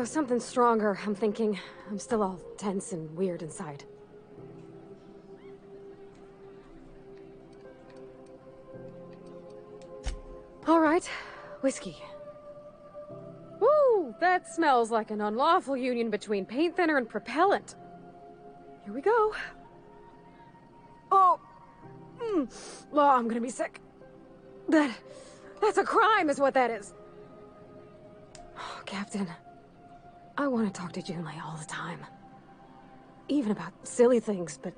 Something stronger, I'm thinking. I'm still all tense and weird inside. All right, whiskey. Woo! That smells like an unlawful union between paint thinner and propellant. Here we go. Oh! Oh, I'm gonna be sick. That's a crime is what that is. Oh, Captain. I want to talk to Junlei all the time. Even about silly things, but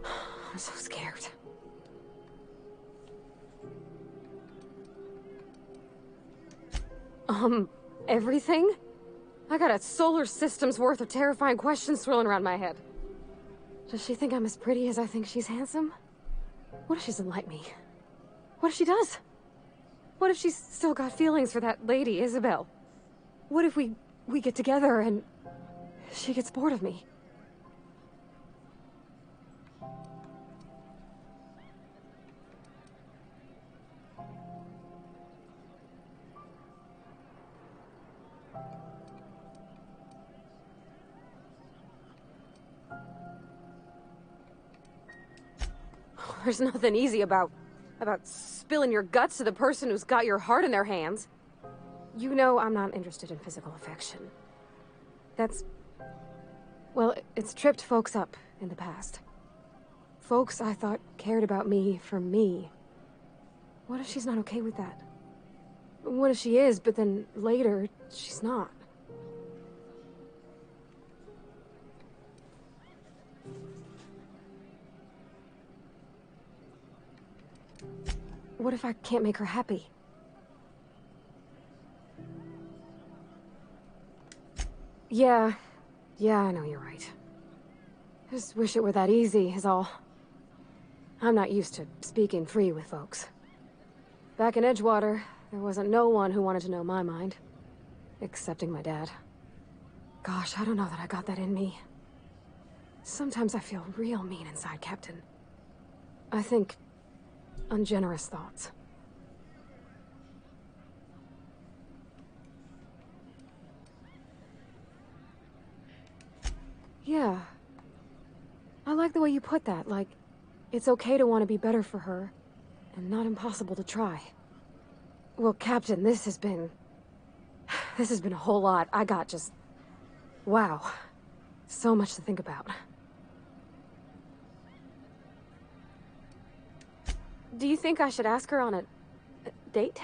I'm so scared. Everything? I got a solar system's worth of terrifying questions swirling around my head. Does she think I'm as pretty as I think she's handsome? What if she doesn't like me? What if she does? What if she's still got feelings for that lady, Isabel? What if we get together and she gets bored of me? There's nothing easy about spilling your guts to the person who's got your heart in their hands. You know I'm not interested in physical affection. That's Well, it's tripped folks up in the past. Folks I thought cared about me for me. What if she's not okay with that? What if she is, but then later, she's not? What if I can't make her happy? Yeah, I know you're right. Just wish it were that easy, is all. I'm not used to speaking free with folks. Back in Edgewater, there wasn't no one who wanted to know my mind. Excepting my dad. Gosh, I don't know that I got that in me. Sometimes I feel real mean inside, Captain. I think ungenerous thoughts. Yeah. I like the way you put that, like, it's okay to want to be better for her, and not impossible to try. Well, Captain, this has been a whole lot. I got just... wow. So much to think about. Do you think I should ask her on a date?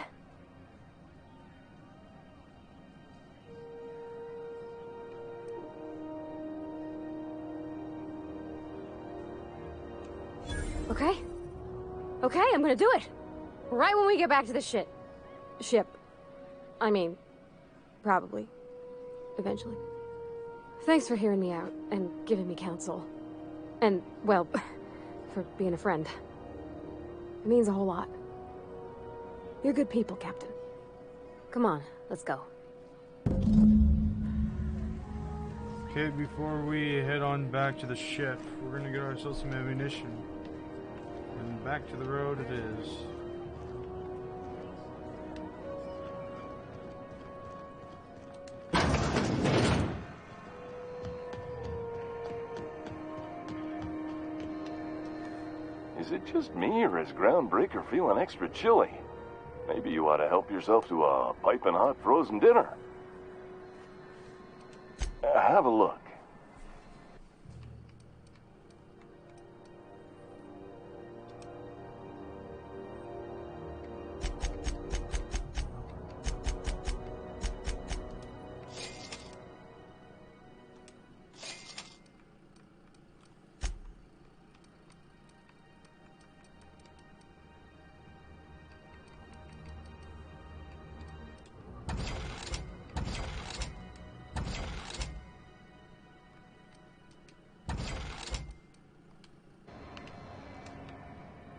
Okay, I'm gonna do it. Right when we get back to the ship. I mean, probably. Eventually. Thanks for hearing me out and giving me counsel. And, well, for being a friend. It means a whole lot. You're good people, Captain. Come on, let's go. Okay, before we head on back to the ship, we're gonna get ourselves some ammunition. And back to the road it is. Is it just me, or is Groundbreaker feeling extra chilly? Maybe you ought to help yourself to a piping hot frozen dinner. Have a look.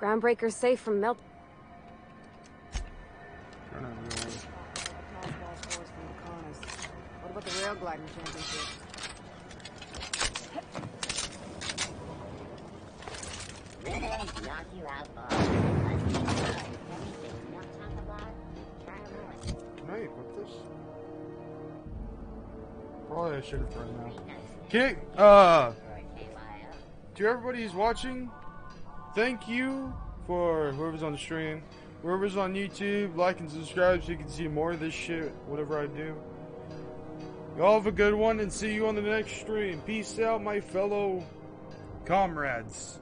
Groundbreaker's safe from melt. What about the rail gliding championship? Really knock you out, boss. Everything you don't talk about, try ruin. Can I equip this? Probably I should have right now. Okay, to everybody who's watching, thank you for whoever's on the stream. Whoever's on YouTube, like and subscribe so you can see more of this shit, whatever I do. Y'all have a good one and see you on the next stream. Peace out, my fellow comrades.